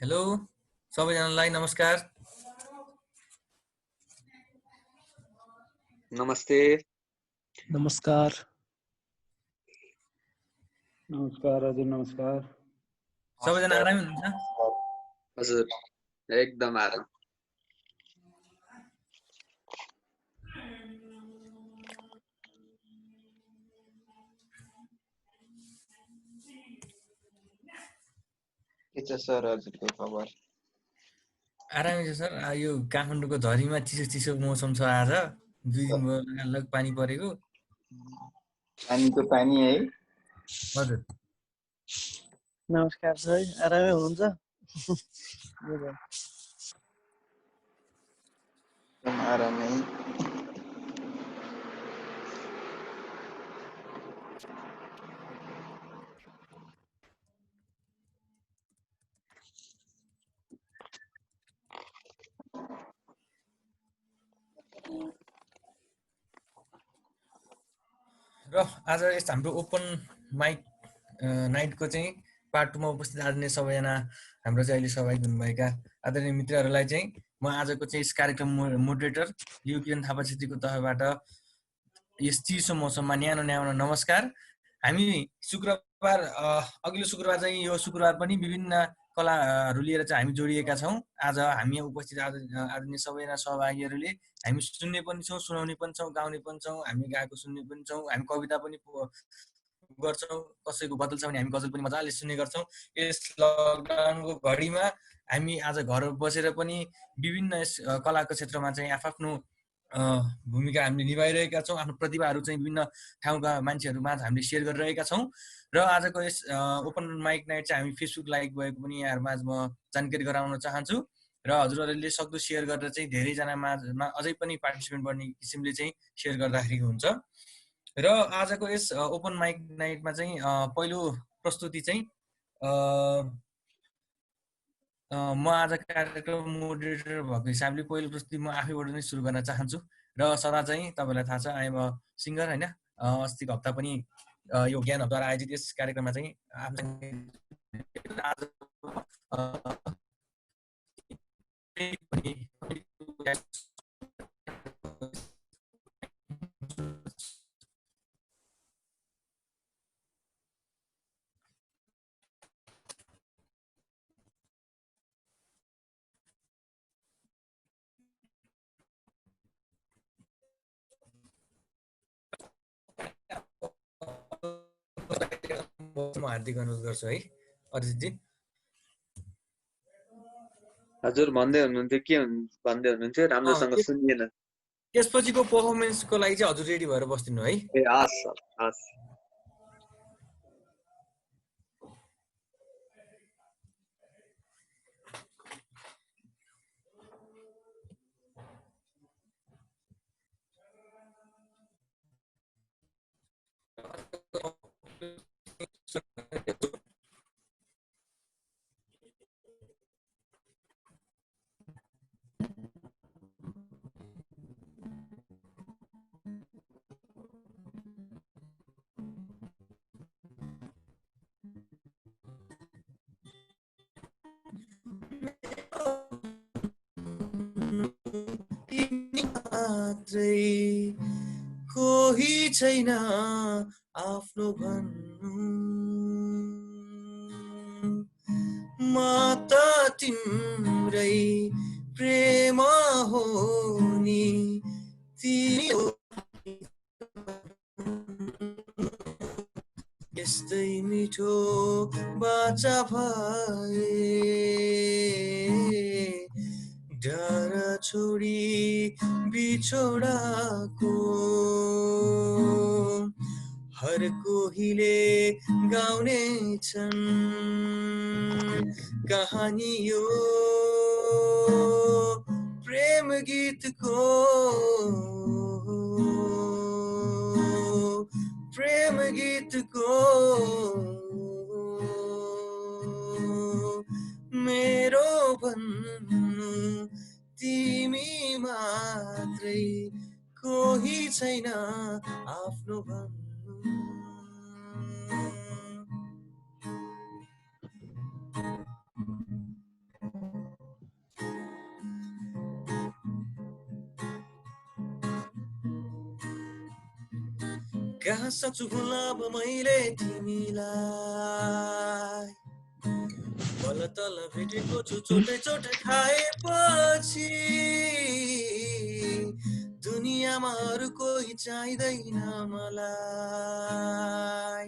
Hello सबैजनालाई नमस्कार। नमस्ते। नमस्कार। नमस्कार हजुर, नमस्कार। सबैजना आरामै हुनुहुन्छ? हजुर, एकदम आराम। के छ सर हजुरको खबर? आरामै छ सर। यो काठमाडौँको झरीमा चिसो चिसो मौसम छ आज। 2 दिन भयो लगातार पानी परेको। पानीको पानी है। हजुर नमस्कार सर, आरामै हुनुहुन्छ? एकदम आरामै। र आज यस हाम्रो ओपन माइक नाइटको चाहिँ पार्ट 2 मा उपस्थित आदरणीय सबैजना हाम्रो चाहिँ अहिले सहभागी हुनुभएका आदरणीय मित्रहरूलाई चाहिँ म आजको चाहिँ यस कार्यक्रम मोडरेटर युकिरण थापा छेत्रीको तर्फबाट यस चिसो मौसममा न्यानो न्यानो नमस्कार। हामी शुक्रबार अघिल्लो शुक्रबार चाहिँ यो शुक्रबार पनि विभिन्न कलाहरू लिएर चाहिँ हामी जोडिएका छौँ। आज हामी उपस्थित आदरणीय सबैजना सहभागीहरूले हामी सुन्ने पनि छौँ, सुनाउने पनि छौँ, गाउने पनि छौँ, हामी गाएको सुन्ने पनि छौँ, हामी कविता पनि गर्छौँ, कसैको गजल छ भने हामी गजल पनि मजाले सुन्ने गर्छौँ। यस लकडाउनको घडीमा हामी आज घर बसेर पनि विभिन्न यस कलाको क्षेत्रमा चाहिँ आफ्नो भूमिका हामीले निभाइरहेका छौँ। आफ्नो प्रतिभाहरू चाहिँ विभिन्न ठाउँका मान्छेहरूमाझ हामीले सेयर गरिरहेका छौँ। र आजको यस ओपन माइक नाइट चाहिँ हामी फेसबुक लाइभ भएको पनि यहाँहरूमाझ म जानकारी गराउन चाहन्छु र हजुरहरूले सक्दो सेयर गरेर चाहिँ धेरैजना माझमा अझै पनि पार्टिसिपेट गर्ने किसिमले चाहिँ सेयर गर्दाखेरि हुन्छ। र आजको यस ओपन माइक नाइटमा चाहिँ पहिलो प्रस्तुति चाहिँ म आज कार्यक्रम मोडरेटर भएको हिसाबले पहिलो प्रस्तुति म आफैबाट नै सुरु गर्न चाहन्छु। र सदा चाहिँ तपाईँलाई थाहा छ आइएम अ सिङ्गर होइन। अस्तिको हप्ता पनि यो ज्ञान हबद्वारा आयोजित यस कार्यक्रममा चाहिँ म हार्दिक अनुरोध गर्छु है अरिजितजी। हजुर भन्दै हुनुहुन्थ्यो, के भन्दै हुनुहुन्थ्यो? राम्रोसँग सुनिएन। त्यसपछिको पर्फर्मेन्सको लागि चाहिँ हजुर रेडी भएर बस्दिनु है। ए हस् हस्। कोही छैन आफ्नो भन्नु, म त तिम्रै प्रेम हो नि, तिमी यस्तै मिठो बाचा भए डर छोडी बिछोडाको हर कोहीले गाउने छन् कहानी यो प्रेम गीतको, प्रेम गीतको मेरो भन्नु तिमी मात्रै, कोही छैन आफ्नो भन्नु। कहाँ सक्छु भुल्न अब मैले तिमीलाई बल्ल तल भेटेको छु चोटै चोटै खाएपछि दुनियाँमा अरू कोही चाहिँदैन मलाई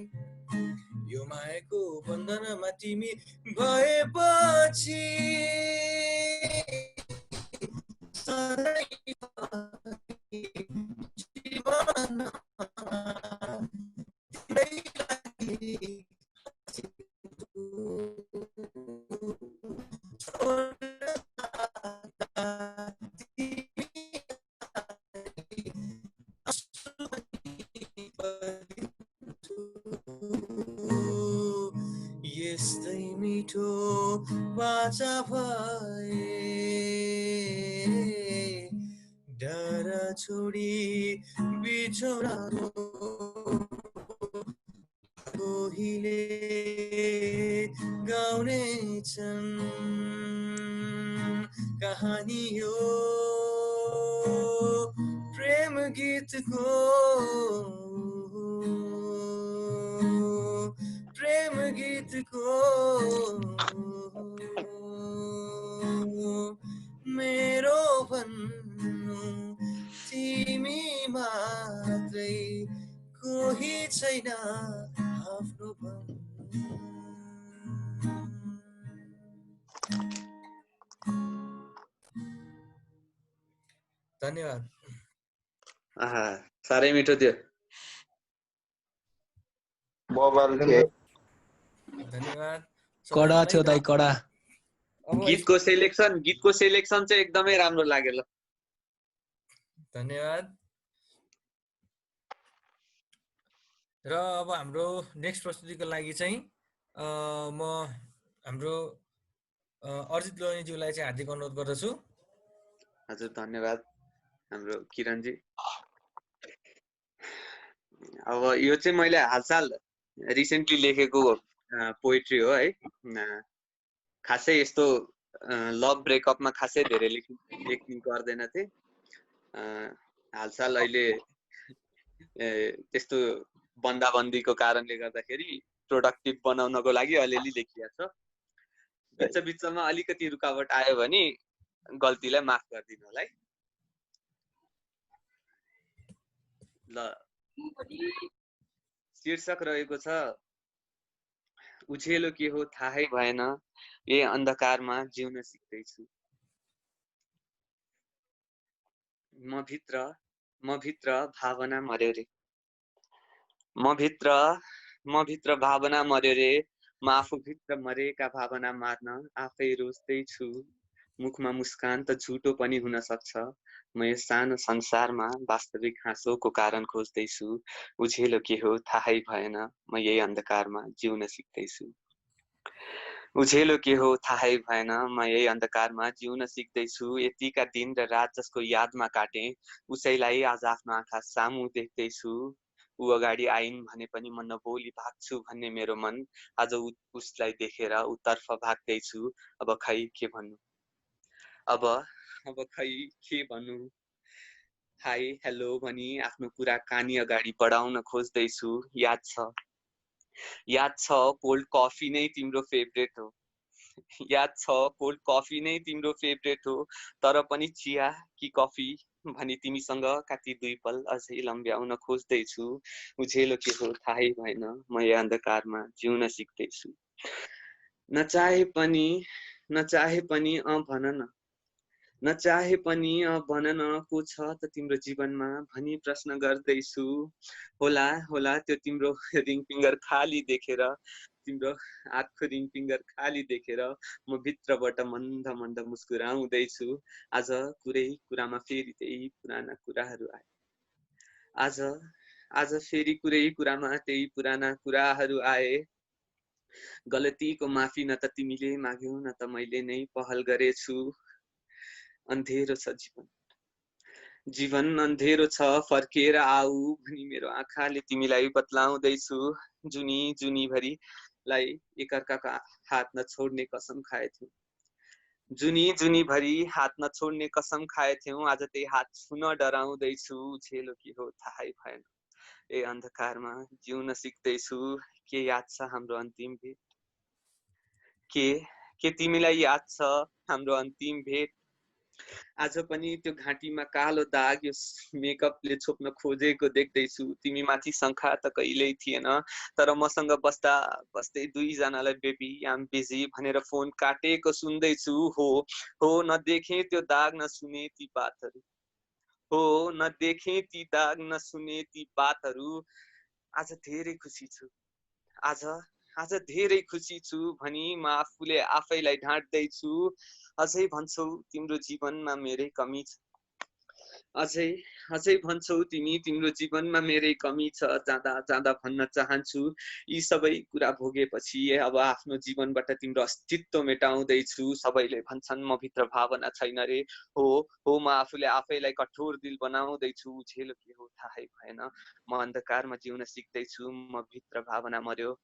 यो मायाको बन्धनमा तिमी भएपछि जीवनमा यस्तै मिठो बाचा भए डर छोडी बिछोडाको कोहीले गाउनेछन् कहानी यो प्रेम गीतको प्रेम गीतको मेरो भन्नु तिमी मात्रै कोही छैन आफ्नो भन्नु धन्यवाद आहा साह्रै मिठो थियो बबाल थिए धन्यवाद कडा थियो दाइ कडा अब गीतको सेलेक्सन चाहिँ एकदमै राम्रो लाग्यो ल धन्यवाद र अब हाम्रो नेक्स्ट प्रस्तुतिको लागि चाहिँ म हाम्रो अर्जित लोहनीज्यूलाई चाहिँ हार्दिक अनुरोध गर्दछु हजुर धन्यवाद हाम्रो किरणजी अब यो चाहिँ मैले हालसाल रिसेन्टली लेखेको पोइट्री हो है खासै यस्तो लभ ब्रेकअपमा खासै धेरै लेख्ने गर्दैन थिएँ हालसाल अहिले त्यस्तो बन्दाबन्दीको कारणले गर्दाखेरि प्रोडक्टिभ बनाउनको लागि अलिअलि लेखिएको छ बिचमा अलिकति रुकावट आयो भने गल्तीलाई माफ गरिदिनु होला है ल शीर्षक रहेको छ उछेलो के हो थाहै भएन यही अन्धकारमा जिउन सिक्दैछु म भित्र भावना मर्यो रे म भित्र भावना मर्यो रे म आफूभित्र मरेका भावना मार्न आफै रोज्दैछु मुखमा मुस्कान त झुटो पनि हुन सक्छ म यस सानो संसारमा वास्तविक हाँसोको कारण खोज्दैछु उछेलो के हो थाहै भएन म यही अन्धकारमा जिउन सिक्दैछु उछेलो के हो थाहै भएन म यही अन्धकारमा जिउन सिक्दैछु यतिका दिन र रात जसको यादमा काटे उसैलाई आज आफ्नो आँखा सामु देख्दैछु ऊ अगाडि आइन् भने पनि म नबोली भाग्छु भन्ने मेरो मन आज उसलाई देखेर उतर्फ भाग्दैछु अब खै के भन्नु अब खै के भन्नु हाई हेलो भनी आफ्नो कुरा कानी अगाडि बढाउन खोज्दैछु याद छ कोल्ड कफी नै तिम्रो फेभरेट हो याद छ कोल्ड कफी नै तिम्रो फेभरेट हो तर पनि चिया कि कफी भनी तिमीसँग काटी दुई पल अझै लम्ब्याउन खोज्दैछु उछेलो के हो थाहै भएन म यो अन्धकारमा जिउन सिक्दैछु नचाहे पनि भन न नचाहे पनि भन न को छ त तिम्रो जीवनमा भनी प्रश्न गर्दैछु होला त्यो तिम्रो रिङ फिङ्गर खाली देखेर तिम्रो हातको रिङ फिङ्गर खाली देखेर म भित्रबाट मन्द मन्द मुस्कुराउँदैछु आज कुरै कुरामा फेरि त्यही पुराना कुराहरू आए आज फेरि कुरै कुरामा त्यही पुराना कुराहरू आए गलतीको माफी न त तिमीले माग्यौ न त मैले नै पहल गरेछु अन्धेरो छ जीवन अन्धेरो छ फर्केर आऊ भनी मेरो आँखाले तिमीलाई बतलाउँदैछु जुनी भरिलाई एकअर्काको हात नछोड्ने कसम खाएथ्यौ जुनी भरि हात नछोड्ने कसम खाएथ्यौ आज त्यही हात छुन डराउँदैछु उछेलो के हो थाहै भएन ए अन्धकारमा जिउन सिक्दैछु के याद छ हाम्रो अन्तिम भेट के तिमीलाई याद छ हाम्रो अन्तिम भेट आज पनि त्यो घाँटीमा कालो दाग यो मेकअपले छोप्न खोजेको देख्दैछु तिमी माथि शङ्का त कहिल्यै थिएन तर मसँग बस्दा बस्दै दुईजनालाई बेबी आम बिजी भनेर फोन काटेको सुन्दैछु हो नदेखे त्यो दाग नसुने ती बातहरू हो नदेखे ती दाग नसुने ती बातहरू आज धेरै खुसी छु आज धेरै खुसी छु भनी म आफूले आफैलाई ढाँट्दैछु अझै भन्छौ तिम्रो जीवनमा मेरै कमी छ अझै भन्छौ तिमी तिम्रो जीवनमा मेरै कमी छ जाँदा जाँदा भन्न चाहन्छु यी सबै कुरा भोगेपछि अब आफ्नो जीवनबाट तिम्रो अस्तित्व मेटाउँदैछु सबैले भन्छन् म भित्र भावना छैन रे हो म आफूले आफैलाई कठोर दिल बनाउँदैछु झेल के हो थाहै भएन म अन्धकारमा जिउन सिक्दैछु म भित्र भावना मर्यो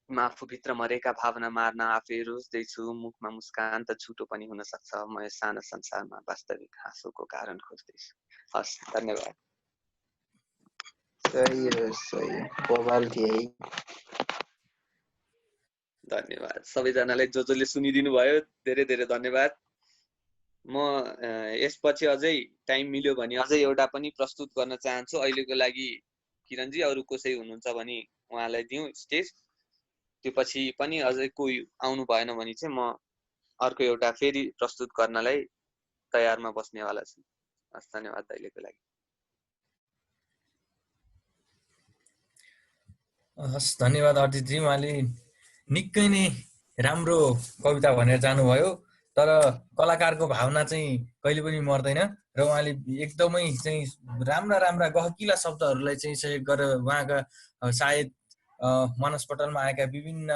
म आफूभित्र मरेका भावना मार्न आफै रोज्दैछु मुखमा मुस्कान त झुटो पनि हुन सक्छ म यो सानो संसारमा वास्तविक हाँसोको कारण खोज्दैछु हस् धन्यवाद सही हो सही बवाल थियो है धन्यवाद सबैजनालाई जसले सुनिदिनु भयो धेरै धेरै धन्यवाद म यसपछि अझै टाइम मिल्यो भने अझै एउटा पनि प्रस्तुत गर्न चाहन्छु अहिलेको लागि किरणजी अरु कसै हुनुहुन्छ भने उहाँलाई दिउँ स्टेज त्यो पछि पनि अझै कोही आउनु भएन भने चाहिँ म अर्को एउटा फेरि प्रस्तुत गर्नलाई तयारमा बस्नेवाला छु हस् धन्यवाद अहिलेको लागि हस् धन्यवाद अर्जितजी उहाँले निकै नै राम्रो कविता भनेर जानुभयो तर कलाकारको भावना चाहिँ कहिले पनि मर्दैन र उहाँले एकदमै चाहिँ राम्रा राम्रा गहकिला शब्दहरूलाई चाहिँ सहयोग गरेर उहाँका सायद मनस्पटलमा आएका विभिन्न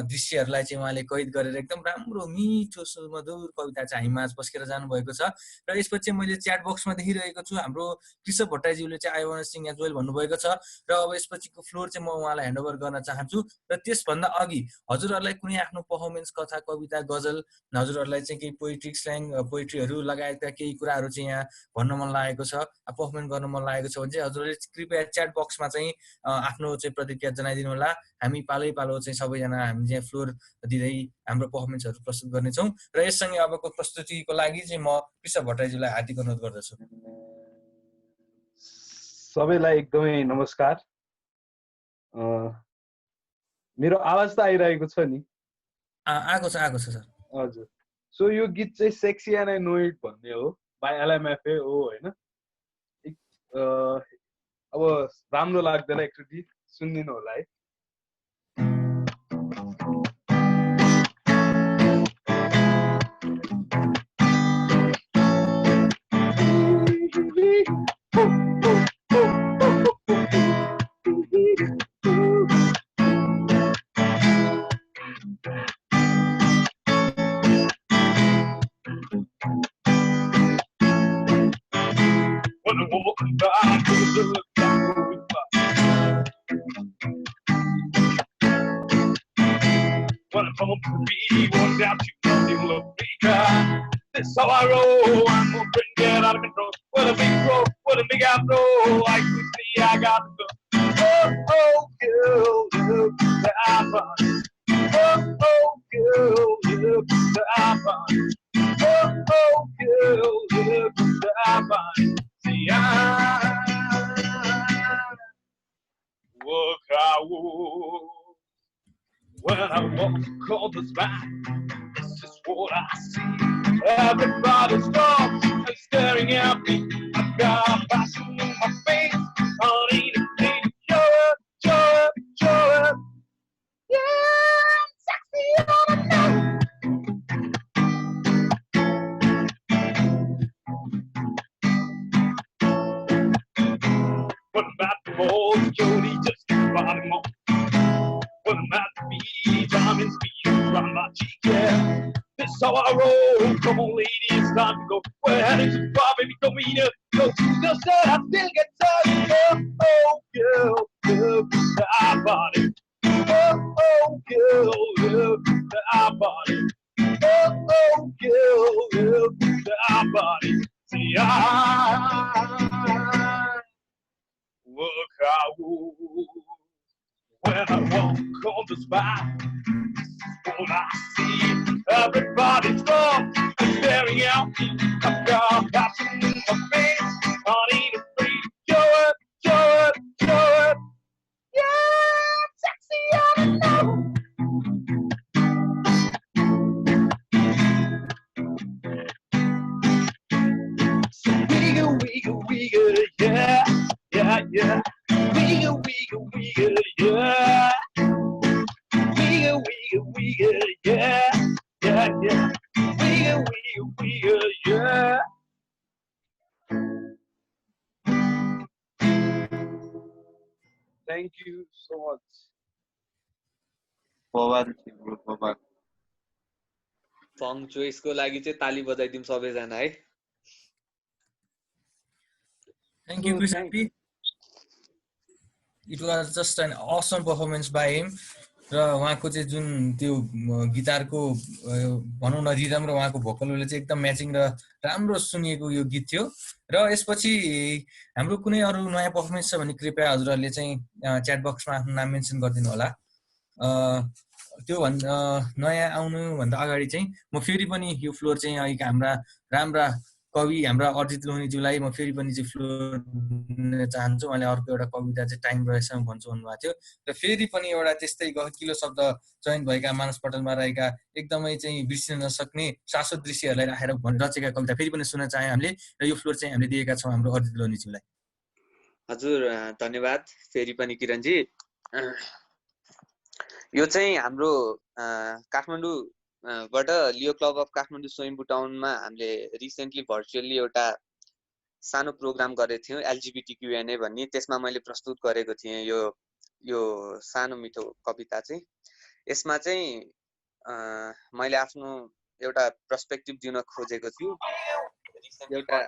दृश्यहरूलाई चाहिँ उहाँले कैद गरेर एकदम राम्रो मिठो सुमधुर कविता चाहिँ हामीमा बस्केर जानुभएको छ र यसपछि मैले च्याट बक्समा देखिरहेको छु हाम्रो कृषक भट्टराईज्यूले चाहिँ I want sing as well भन्नुभएको छ र अब यसपछिको फ्लोर चाहिँ म उहाँलाई ह्यान्डओभर गर्न चाहन्छु र त्यसभन्दा अघि हजुरहरूलाई कुनै आफ्नो पर्फर्मेन्स कथा कविता गजल हजुरहरूलाई चाहिँ केही पोइट्री स्ल्याङ पोइट्रीहरू लगायतका केही कुराहरू चाहिँ यहाँ भन्न मन लागेको छ पर्फर्मेन्स गर्न मन लागेको छ भने चाहिँ हजुरहरूले कृपया च्याट बक्समा चाहिँ आफ्नो चाहिँ प्रतिक्रिया जनाइदिनु होला हामी पालै पालो चाहिँ सबैजना हामी चाहिँ फ्लोर दिँदै हाम्रो पर्फर्मेन्सहरू प्रस्तुत गर्नेछौँ र यससँगै अबको प्रस्तुतिको लागि चाहिँ म कृषक भट्टराईज्यूलाई हार्दिक अनुरोध गर्दछु सबैलाई एकदमै नमस्कार मेरो आवाज त आइरहेको छ नि आएको छ सर हजुर सो यो गीत चाहिँ sexy and I know it भन्ने हो बाई एलएमएफए हो होइन अब राम्रो लाग्दैन एकचोटि सुनिदिनु होला है That's how I roll. I'm gonna bring it out of control. What a big roll, what a big afro. I can see I got to go. Oh, girl, look the iPhone. Oh, girl, look the iPhone. Oh, girl, look the iPhone. See, I would when I walk across the spine. This is what I see. Everybody stops and staring at me. I've got passion in my face. I need to show it. Yeah, I'm sexy all the night. What about the balls, Jody? Just keep bottom on. What about me? Diamonds beating around my cheek, yeah. This is how I roll. Come on, lady, it's time to go. We're heading to the bar, baby, come eat it. Go to the set, I still get tired. Oh, girl, look the iPod. Oh, girl, look the iPod. Oh, girl, look the iPod. See, I work When I walk on the spot, all I see, everybody's gone, staring at me. I've got passion in my face, I ain't afraid to show it, show it, show it. Yeah, I'm sexy, I know. So wiggle, wiggle, wiggle, yeah, yeah, yeah. Wiggle, wiggle, wiggle, yeah. Wiggle, wiggle, wiggle, yeah, yeah, yeah. Wiggle, wiggle, wiggle, yeah. Thank you so much. Forward, bro, forward. सङ चोइसको लागि चाहिँ ताली बजाइदिउँ सबैजना है। Thank you, Chris Happy. It was just an awesome performance by him. र उहाँको चाहिँ जुन त्यो गिटारको भनौँ न रिदम र उहाँको भोकलले चाहिँ एकदम म्याचिङ र राम्रो सुनिएको यो गीत थियो। र यसपछि हाम्रो कुनै अरू नयाँ पर्फर्मेन्स छ भने कृपया हजुरहरूले चाहिँ च्याट बक्समा आफ्नो नाम मेन्सन गरिदिनु होला। त्यो नयाँ आउनुभन्दा अगाडि चाहिँ म फेरि पनि यो फ्लोर चाहिँ अहिलेका हाम्रा राम्रा कवि हाम्रा अर्जित लोहनीज्यूलाई म फेरि पनि चाहिँ फ्लोर दिन चाहन्छु। उहाँले अर्को एउटा कविता चाहिँ टाइम रहेछ भन्छु भन्नुभएको थियो र फेरि पनि एउटा त्यस्तै गहकिलो शब्द चयन भएका मानस पटलमा रहेका एकदमै चाहिँ बिर्सिन नसक्ने शाश्वत दृश्यहरूलाई राखेर रचेका कविता फेरि पनि सुन्न चाहे हामीले र यो फ्लोर चाहिँ हामीले दिएका छौँ हाम्रो अर्जित लोहनीज्यूलाई। हजुर धन्यवाद फेरि पनि किरणजी। यो चाहिँ हाम्रो काठमाडौँ बाट लियो क्लब अफ काठमाडौँ स्वयम्भू टाउनमा हामीले रिसेन्टली भर्चुअली एउटा सानो प्रोग्राम गरेको थियौँ एलजीबीटीक्यूएनए भन्ने। त्यसमा मैले प्रस्तुत गरेको थिएँ यो सानो मिठो कविता चाहिँ। यसमा चाहिँ मैले आफ्नो एउटा पर्सपेक्टिभ दिन खोजेको छु। एउटा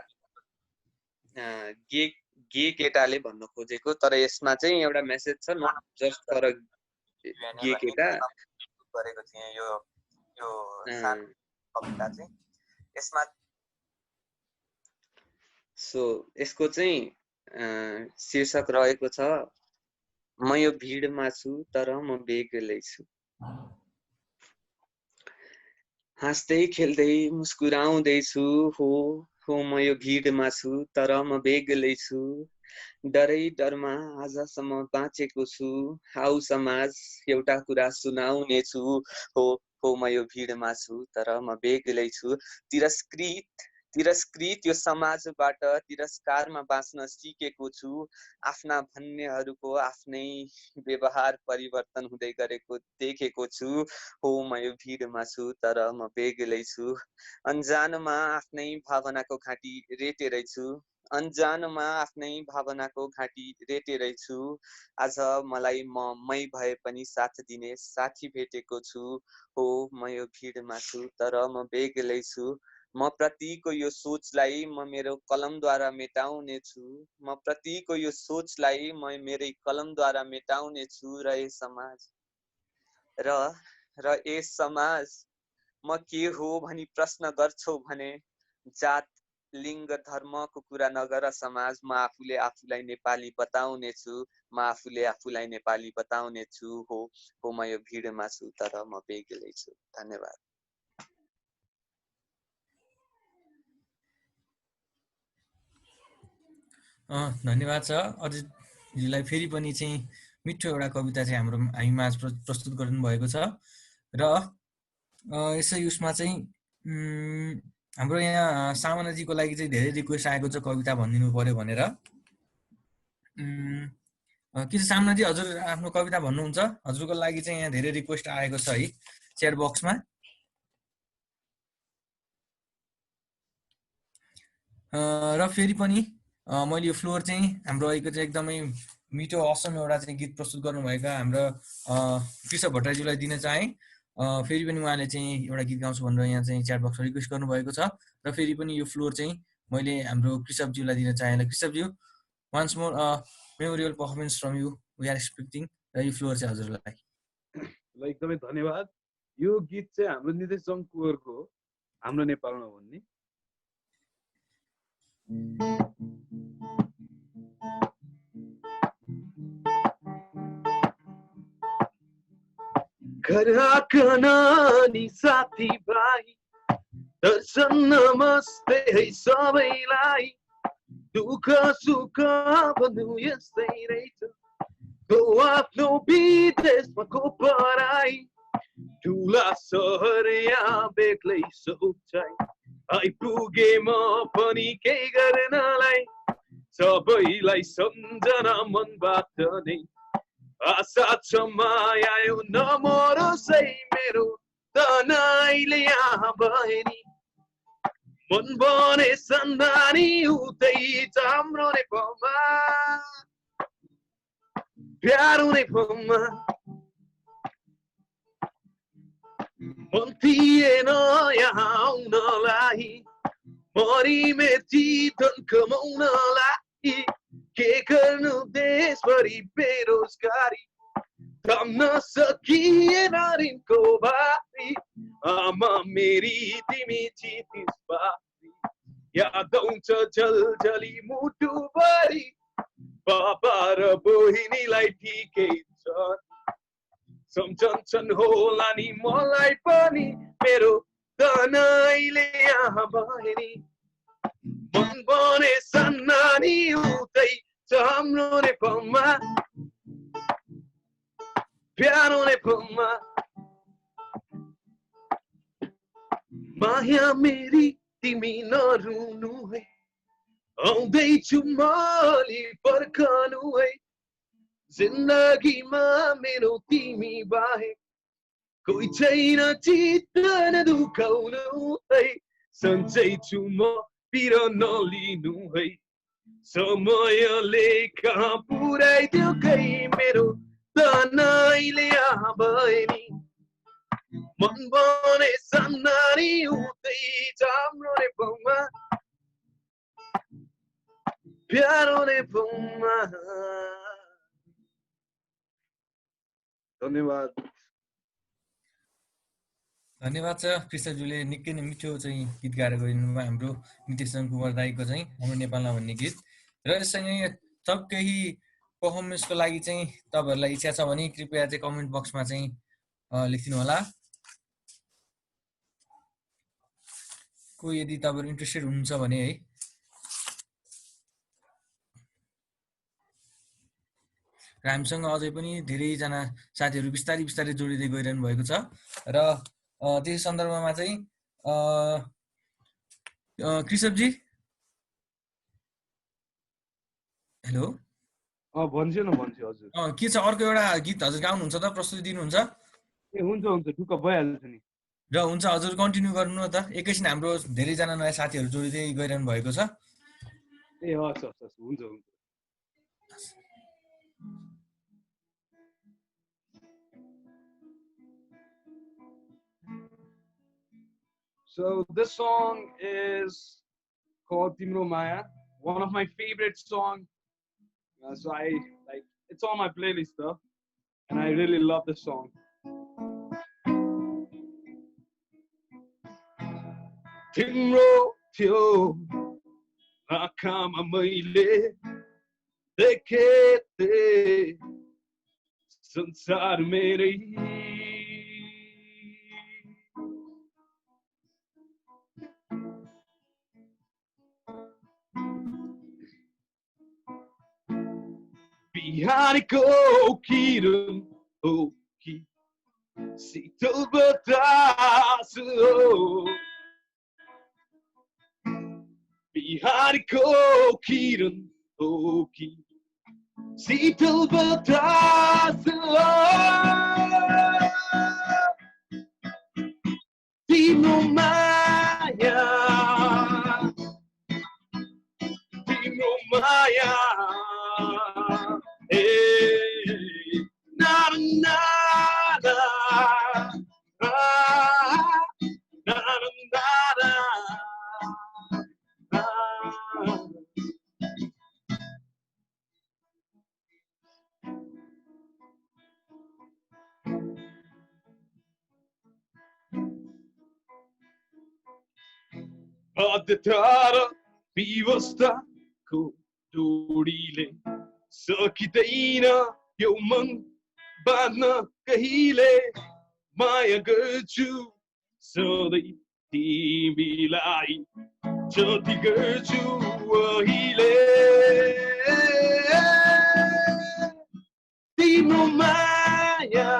गे केटाले भन्न खोजेको, तर यसमा चाहिँ एउटा मेसेज छ, नट जस्ट फर गे केटा गरेको थिएँ यो सानो कविता चाहिँ। यसमा सो यसको चाहिँ शीर्षक रहेको छ, म यो भिडमा छु तर म बेग्लै छु। हाँस्दै खेल्दै मुस्कुराउँदै छु, हो म यो भिडमा छु तर म बेग्लै छु। डरै डरमा आजसम्म बाँचेको छु, आउ समाज एउटा कुरा सुनाउने छु, हो म यो भिडमा छु तर म बेग्लै छु। तिरस्कृत यो समाजबाट तिरस्कारमा बाँच्न सिकेको छु। आफ्ना भन्नेहरूको आफ्नै व्यवहार परिवर्तन हुँदै गरेको देखेको छु, हो म यो भिडमा छु तर म बेग्लै छु। अन्जानमा आफ्नै भावनाको घाँटी रेटेरै छु, अन्जानमा आफ्नै भावनाको घाँटी रेटेरै छु। आज मलाई मै भए पनि साथ दिने साथी भेटेको छु, हो म यो भिडमा छु तर म बेग्लै छु। म प्रतिको यो सोचलाई म मेरो कलमद्वारा मेटाउने छु, म प्रतिको यो सोचलाई म मेरै कलमद्वारा मेटाउने छु। र ए समाज म के हो भनी प्रश्न गर्छौ भने, जात लिङ्ग धर्मको कुरा नगर समाज। म आफूले आफूलाई नेपाली बताउने छु, म आफूले आफूलाई नेपाली बताउने छु, हो म यो भिडमा छु तर म बेग्लै छु। धन्यवाद। धन्यवाद छ अजितजीलाई। फेरि पनि चाहिँ मिठो एउटा कविता चाहिँ हामी माझ प्रस्तुत गर्नु भएको छ। र यसै उसमा चाहिँ हाम्रो यहाँ सामनाजीको लागि चाहिँ धेरै रिक्वेस्ट आएको छ कविता भनिदिनु पर्यो भनेर। के छ सामनाजी, हजुर आफ्नो कविता भन्नुहुन्छ? हजुरको लागि चाहिँ यहाँ धेरै रिक्वेस्ट आएको छ है च्याट बक्समा। र फेरि पनि मैले यो फ्लोर चाहिँ हाम्रो अहिलेको चाहिँ एकदमै मिठो असम एउटा चाहिँ गीत प्रस्तुत गर्नुभएका हाम्रो कृषक भट्टराईज्यूलाई दिन चाहेँ। फेरि पनि उहाँले चाहिँ एउटा गीत गाउँछु भनेर यहाँ चाहिँ च्याट बक्समा रिक्वेस्ट गर्नुभएको छ। र फेरि पनि यो फ्लोर चाहिँ मैले हाम्रो कृषकज्यूलाई दिन चाहेँ। Krishak jyu, once more memorable performance from you we are expecting. र यो फ्लोर चाहिँ हजुरलाई। ल एकदमै धन्यवाद। यो गीत चाहिँ हाम्रो नितेश जङ्कुवरको हो, हाम्रो नेपालमा भन्ने। घर आकन नि साथी भाइ दर्शन नमस्ते है सबैलाई दुःख सुख भन्नु यस्तै रहेछ को आफ्नो विदेशमा को पराई ठुला सहर यहाँ बेग्लै सोचाइ आइपुगे म पनि केही गर्नलाई सबैलाई सम्झना मनबाट नै आशा छ माया नमरोस् है मेरो तनाइले यहाँ भए नि मन बने सन्धानी उतै हाम्रो नेपालमा प्यारो नेपालमा मन थिएन यहाँ आउनलाई मरि मेची धन कमाउनलाई के गर्नु देशभरि बेरोजगारी थाम्न सकिएन ऋणको भारी आमा मेरी तिमी चितिस बारी याद आउँछ झलझली मुटुभरि बाबा र बहिनीलाई ठिकै छ सम्झन्छन् होला नि मलाई पनि मेरो तनाइले यहाँ भए नि मन बने सन्नानी उतै छ हाम्रो नेपालमा प्यारो नेपालमा माया मेरी तिमी नरुनु है आउँदैछु म अलि पर्खनु है जिन्दगीमा मेरो तिमी बाहेक कोही छैन चित्त नदुखाउनु है सन्चै छु म पिर नलिनु है समयले कहाँ पुर्याइदियो कही मेरो तनाइले यहाँ भए नि मन बने सन्नानी उतै हाम्रो नेपालमा प्यारो नेपालमा धन्यवाद धन्यवाद छ कृष्णज्यूले निकै नै मिठो चाहिँ गीत गाएर गइदिनुभयो हाम्रो नितेश कुमार दाईको चाहिँ हाम्रो नेपालमा भन्ने गीत र यससँगै थप केही पर्फर्मेन्सको लागि चाहिँ तपाईँहरूलाई इच्छा छ भने कृपया चाहिँ कमेन्ट बक्समा चाहिँ लेखिदिनु होला को यदि तपाईँहरू इन्ट्रेस्टेड हुनुहुन्छ भने है र हामीसँग अझै पनि धेरैजना साथीहरू बिस्तारै बिस्तारै जोडिँदै गइरहनु भएको छ र त्यस सन्दर्भमा चाहिँ कृषभजी हेलो भन्छु न भन्छु हजुर के छ अर्को एउटा गीत हजुर गाउनुहुन्छ त प्रस्तुति दिनुहुन्छ ए हुन्छ हुन्छ ढुक्क भइहाल्छ नि र हुन्छ हजुर कन्टिन्यू गर्नु न त एकैछिन हाम्रो धेरैजना नयाँ साथीहरू जोडिँदै गइरहनु भएको छ ए हस् हस् हस् हुन्छ हुन्छ So this song is called Timro Maya, one of my favorite songs. So I like it's on my playlist though, and I really love this song. Timro tio akama maile dekete sansar mere बिहानीको किरण हो कि शीतल बतास हो बिहानीको किरण हो कि शीतल बतास हो तिम्रो माया nada, nada, nada, nada. Adetara व्यवस्थाको डोरीले सकिँदैन यो मन बाँध्न कहिले माया गर्छु सधैँ तिमीलाई जति गर्छु अहिले तिम्रो माया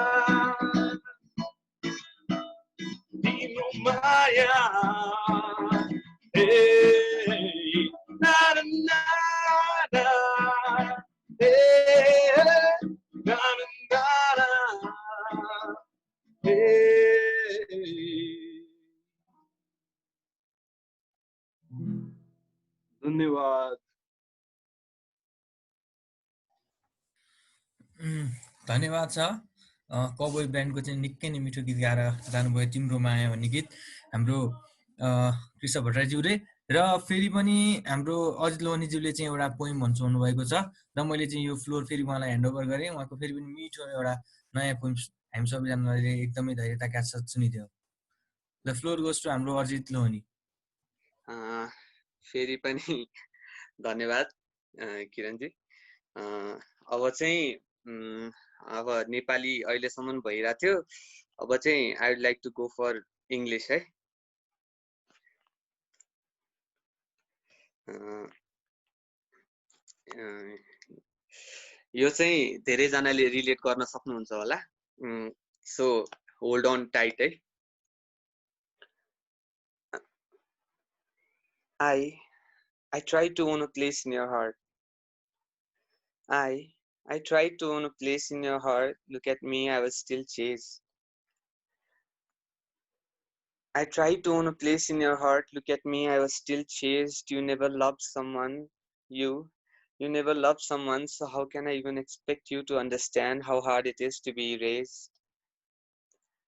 na na na na na na na धन्यवाद धन्यवाद छ कबोय ब्यान्डको चाहिँ निकै नै मिठो गीत गाएर जानुभयो तिम्रो माया भन्ने गीत हाम्रो कृष्ण भट्टराईज्यूले र फेरि पनि हाम्रो अजित लोहनीज्यूले चाहिँ एउटा पोइम भन्छु भन्नुभएको छ र मैले चाहिँ यो फ्लोर फेरि उहाँलाई ह्यान्डओभर गरेँ उहाँको फेरि पनि मिठो एउटा नयाँ पोइम हामी सबैजनाले एकदमै धैर्यताका साथ सुनिदियौँ द फ्लोर गोज टु हाम्रो अजित लोहनी फेरि पनि धन्यवाद किरणजी अब चाहिँ अब नेपाली अहिलेसम्म भइरहेको थियो अब चाहिँ I would like to go for English है यो चाहिँ धेरैजनाले रिलेट गर्न सक्नुहुन्छ होला सो होल्ड अन टाइट है I tried to own a place in your heart. I tried to own a place in your heart. Look at me, I was still chased. I tried to own a place in your heart. Look at me, I was still chased. You never loved someone. You never loved someone, so how can I even expect you to understand how hard it is to be erased?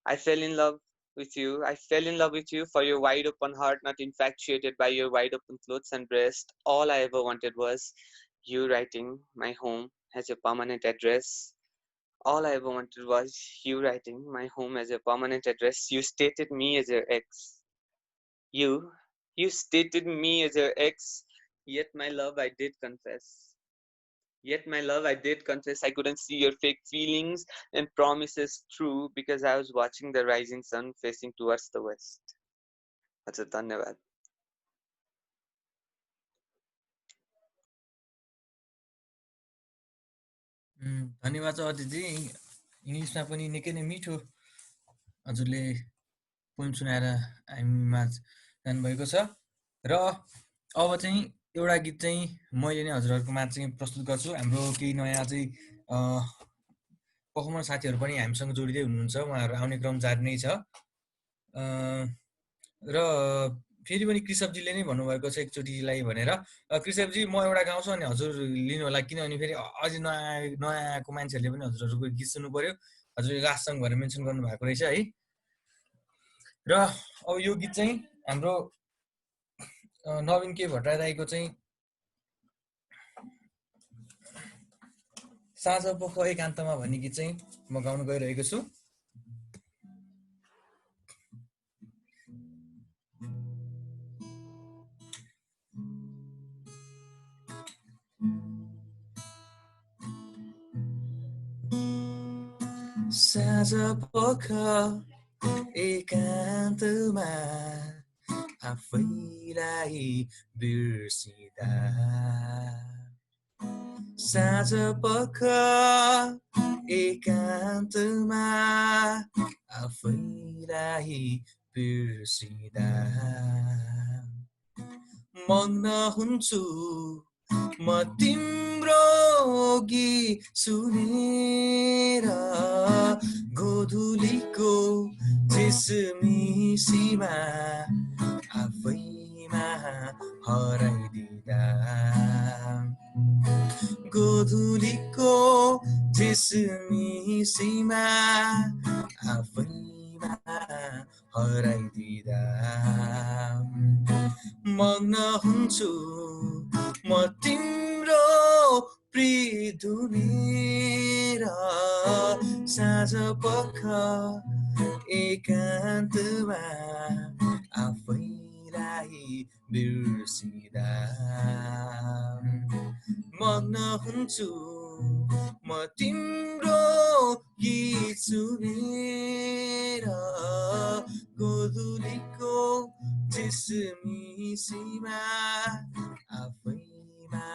I fell in love with you. I fell in love with you for your wide open heart, not infatuated by your wide open clothes and breast. All I ever wanted was you writing my home as your permanent address. All I ever wanted was you writing my home as your permanent address. You stated me as your ex. You stated me as your ex, yet my love I did confess. Yet my love I did confess. I couldn't see your fake feelings and promises true because I was watching the rising sun facing towards the west. That's a धन्यवाद. धन्यवाद छ अदितजी इङ्ग्लिसमा पनि निकै नै मिठो हजुरले poem सुनाएर हामीमा जानुभएको छ र अब चाहिँ एउटा गीत चाहिँ मैले नै हजुरहरूकोमा चाहिँ प्रस्तुत गर्छु हाम्रो केही नयाँ चाहिँ पर्फर्मर साथीहरू पनि हामीसँग जोडिँदै हुनुहुन्छ उहाँहरू आउने क्रम जारी नै छ र फेरि पनि कृषकजीले नै भन्नुभएको छ एकचोटिलाई भनेर कृषकजी म एउटा गाउँछु अनि हजुर लिनु होला किनभने फेरि अझै नयाँ आएको मान्छेहरूले पनि हजुरहरूको गीत सुन्नु पर्यो हजुरले लास्ट सङ भनेर मेन्सन गर्नुभएको रहेछ है र अब यो गीत चाहिँ हाम्रो नवीन के भट्टराई दाइको चाहिँ साँझ पख एकान्तमा भन्ने गीत चाहिँ म गाउन गइरहेको छु साँझ पख एकान्तमा आफैलाई बिर्सिँदा साँझ पख एकान्तमा आफैलाई बिर्सिँदा मग्न हुन्छु म तिम्रो गीत सुनेर गोधुलीको झिसमिसीमा आफैमा हराइदिँदा गोधुलीको झिसमिसीमा आफैमा हराइदिँदा मग्न हुन्छु म तिम्रो प्रिधुनेर साँझ पख एकान्तमा आफैलाई बिर्सिँदा मग्न हुन्छु म तिम्रो गीत सुनेर गोधुलीको झिसमिसीमा आफैमा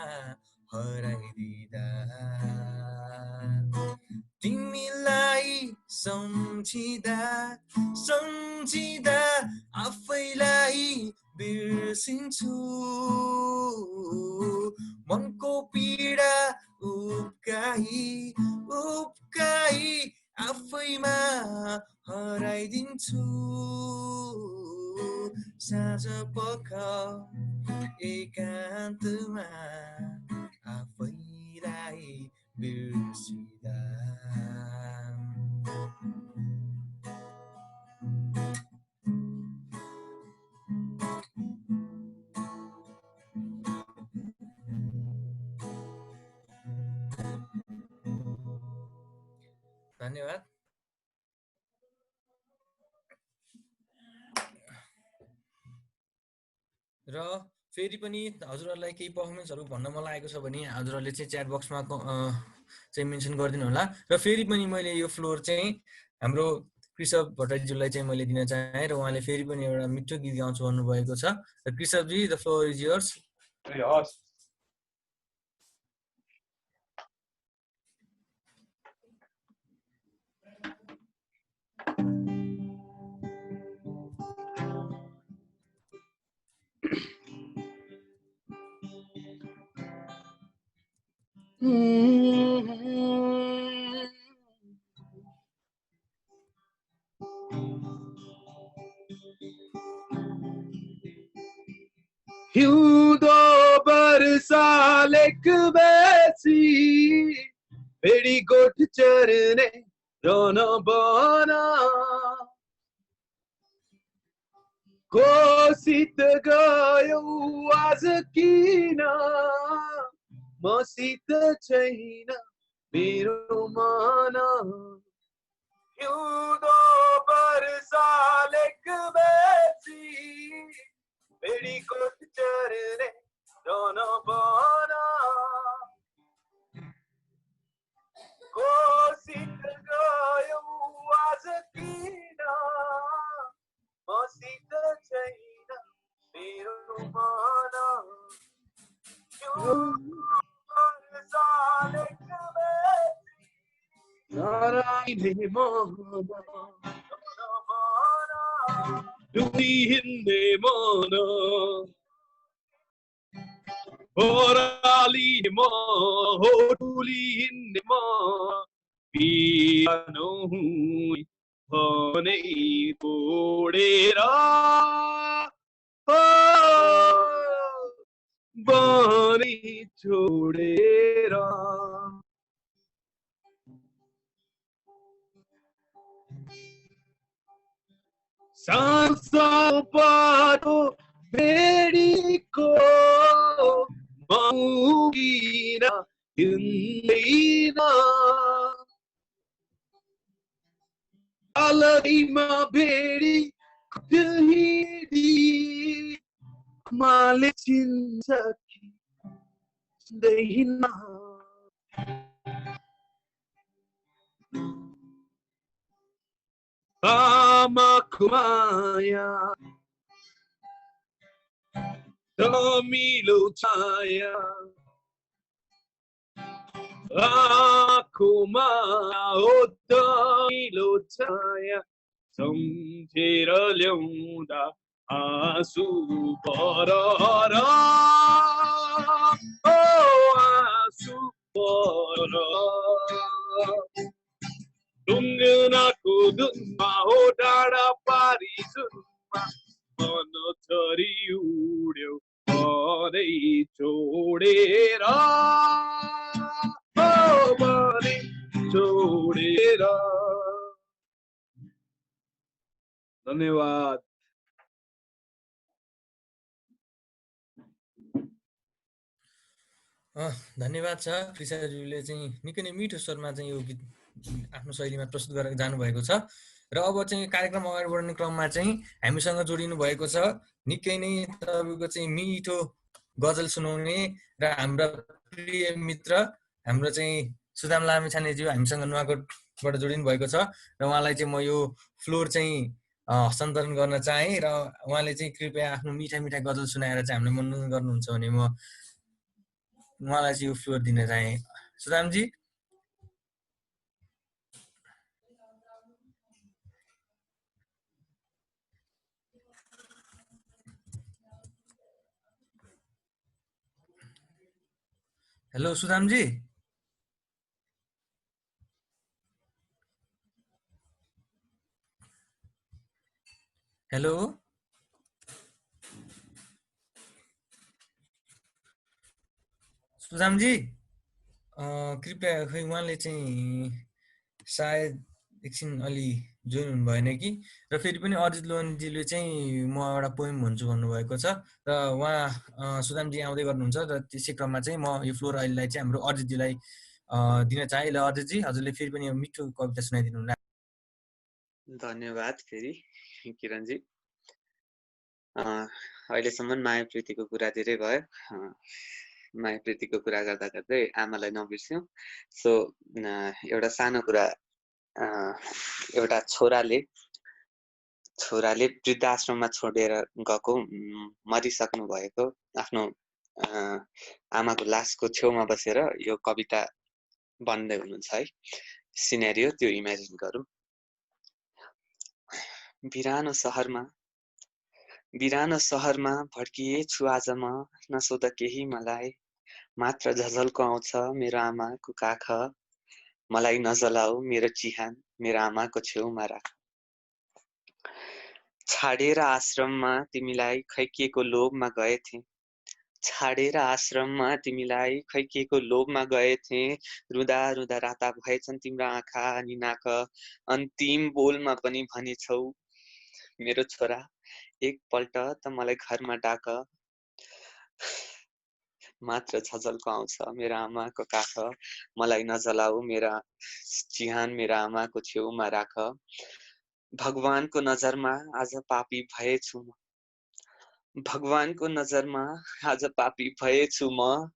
हराइदिँदा तिमीलाई सम्झिँदा सम्झिँदा आफैलाई बिर्सिन्छु मनको पीडा उब्काई उब्काई आफैमा हराइदिन्छु साँझ पख एकान्तमा आफैलाई बिर्सिँदा धन्यवाद। र फेरि पनि हजुरहरूलाई केही पर्फर्मेन्सहरू भन्न मन लागेको छ भने हजुरहरूले चाहिँ च्याट बक्समा चाहिँ मेन्सन गरिदिनु होला। र फेरि पनि मैले यो फ्लोर चाहिँ हाम्रो कृषभ भट्टराईज्यूलाई चाहिँ मैले दिन चाहेँ र उहाँले फेरि पनि एउटा मिठो गीत गाउँछु भन्नुभएको छ। र कृषभजी द फ्लोर इज योर्स। हिउँदो वर्षालेक बेसी फेरि गोठ चर्ने रन बना कोसित गयो आज किन मसित छैन मेरो मन हिउँदो वर्षालेक बेसी फेरि गोठ चर्ने रन बना कोसित गयो आज किन मसित छैन मेरो मन हराइने मन डुबिहिँड्ने मन ओह्रालिने मन हो डुलिहिँड्ने मन पियानो भने तोडेर बनी छोडेर सांसा पाटो बेडीको मौगिन हिँड्दैन अलैमा भेडी हिँडी माले चिन्छ कि चिन्दैन आमाको माया तमिलो छाया आँखोमा हो तमिलो छाया सम्झेर ल्याउँदा आँसु परर ओ आँसु परर ढुङ्गाको धुनमा हो डाँडा पारी जुनमा मन छरी उड्यो मनै छोडेर मनै छोडेर। धन्यवाद। धन्यवाद छ कृषकज्यूले चाहिँ निकै नै मिठो स्वरमा चाहिँ यो गीत आफ्नो शैलीमा प्रस्तुत गरेर जानुभएको छ। र अब चाहिँ कार्यक्रम अगाडि बढ्ने क्रममा चाहिँ हामीसँग जोडिनु भएको छ निकै नै तपाईँको चाहिँ मिठो गजल सुनाउने र हाम्रा प्रिय मित्र हाम्रो चाहिँ सुदाम लामिछानेज्यू हामीसँग नुवाकोटबाट जोडिनु भएको छ र उहाँलाई चाहिँ म यो फ्लोर चाहिँ हस्तान्तरण गर्न चाहेँ र उहाँले चाहिँ कृपया आफ्नो मिठा मिठा गजल सुनाएर चाहिँ हामीलाई मनोरञ्जन गर्नुहुन्छ भने म उहाँलाई चाहिँ यो फ्लोर दिन चाहेँ। सुदामजी हेलो सुदामजी हेलो सुदामजी कृपया खै उहाँले चाहिँ सायद एकछिन अलि जोइन हुनु भएन कि र फेरि पनि अरिजित लोहानीजीले चाहिँ म एउटा पोइम भन्छु भन्नुभएको छ र उहाँ सुदामजी आउँदै गर्नुहुन्छ र त्यसै क्रममा चाहिँ म यो फ्लोर अहिलेलाई चाहिँ हाम्रो अरिजितजीलाई दिन चाहे। ल अरिजितजी हजुरले फेरि पनि यो मिठो कविता सुनाइदिनु होला। धन्यवाद फेरि किरणजी। अहिलेसम्म माया प्रीतिको कुरा धेरै भयो। माया प्रीतिको कुरा गर्दा गर्दै आमालाई नबिर्स्यौँ। सो एउटा सानो कुरा, एउटा छोराले वृद्धाश्रममा छोडेर गएको, मरिसक्नु भएको आफ्नो आमाको लासको छेउमा बसेर यो कविता भन्दै हुनुहुन्छ है। सिनेरियो त्यो इमेजिन गरौँ। बिरानो सहरमा भड्किएछु आज म, नसोध केही मलाई, मात्र झझल्को आउँछ मेरो आमाको काख, मलाई नजलाऊ मेरो चिहान मेरो आमाको छेउमा राख। छाडेर आश्रममा तिमीलाई खैकिएको लोभमा गएथे, छाडेर आश्रममा तिमीलाई खैकिएको लोभमा गएथे, रुँदा रुँदा राता भएछन् तिम्रो आँखा अनि नाक, अन्तिम बोलमा पनि भनेछौ मेरो छोरा एकपल्ट त मलाई घरमा डाक, मात्र झझल्को आउँछ मेरो आमाको काख, मलाई नजलाऊ मेरा चिहान मेरो आमाको छेउमा राख। भगवानको नजरमा आज पापी भएछु म, भगवानको नजरमा आज पापी भएछु म,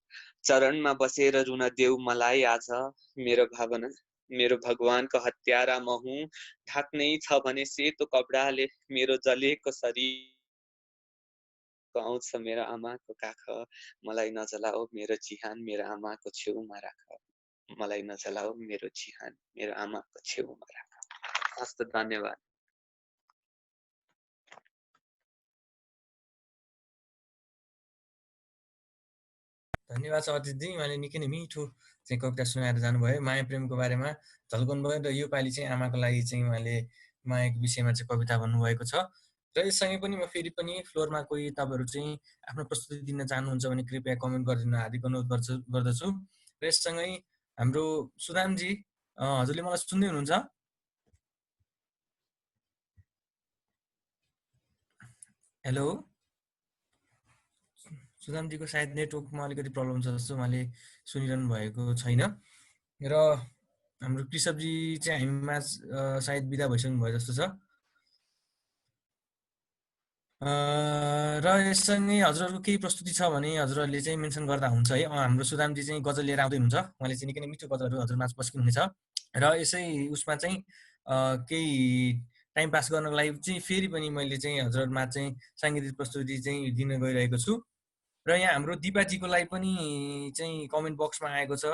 चरणमा बसेर रुन देऊ मलाई आज, मेरो भगवानको हत्यारा म हुँ, ढाक्नै छ भने सेतो कपडाले मेरो जलेको शरीर आउँछ मेरो आमाको काख, मलाई नजलाऊ मेरो चिहान मेरो आमाको छेउमा राख, मलाई नजलाऊ मेरो चिहान मेरो आमाको छेउमा राख। हस्त धन्यवाद। धन्यवाद छ अजितजी, उहाँले निकै नै मिठो चाहिँ कविता सुनाएर जानुभयो, माया प्रेमको बारेमा झल्काउनु भयो र योपालि चाहिँ आमाको लागि चाहिँ उहाँले मायाको विषयमा चाहिँ कविता भन्नुभएको छ। र यससँगै पनि म फेरि पनि फ्लोरमा कोही तपाईँहरू चाहिँ आफ्नो प्रस्तुति दिन चाहनुहुन्छ भने कृपया कमेन्ट गरिदिन हार्दिक अनुरोध गर्दछु। र यससँगै हाम्रो सुदामजी हजुरले मलाई सुन्दै हुनुहुन्छ? हेलो सुदामजीको सायद नेटवर्कमा अलिकति प्रब्लम छ जस्तो, उहाँले सुनिरहनु भएको छैन। र हाम्रो कृषकजी चाहिँ हामीमा सायद बिदा भइसक्नु भयो जस्तो छ। र यससँगै हजुरहरूको केही प्रस्तुति छ भने हजुरहरूले चाहिँ मेन्सन गर्दा हुन्छ है। हाम्रो सुदामजी चाहिँ गजल लिएर आउँदै हुनुहुन्छ, उहाँले चाहिँ निकै नै मिठो गजलहरू हजुरमाझ पस्किनुहुनेछ। र यसै उसमा चाहिँ केही टाइम पास गर्नको लागि चाहिँ फेरि पनि मैले चाहिँ हजुरहरूमा चाहिँ साङ्गीतिक प्रस्तुति चाहिँ दिन गइरहेको छु। र यहाँ हाम्रो दिपाजीको लागि पनि चाहिँ कमेन्ट बक्समा आएको छ,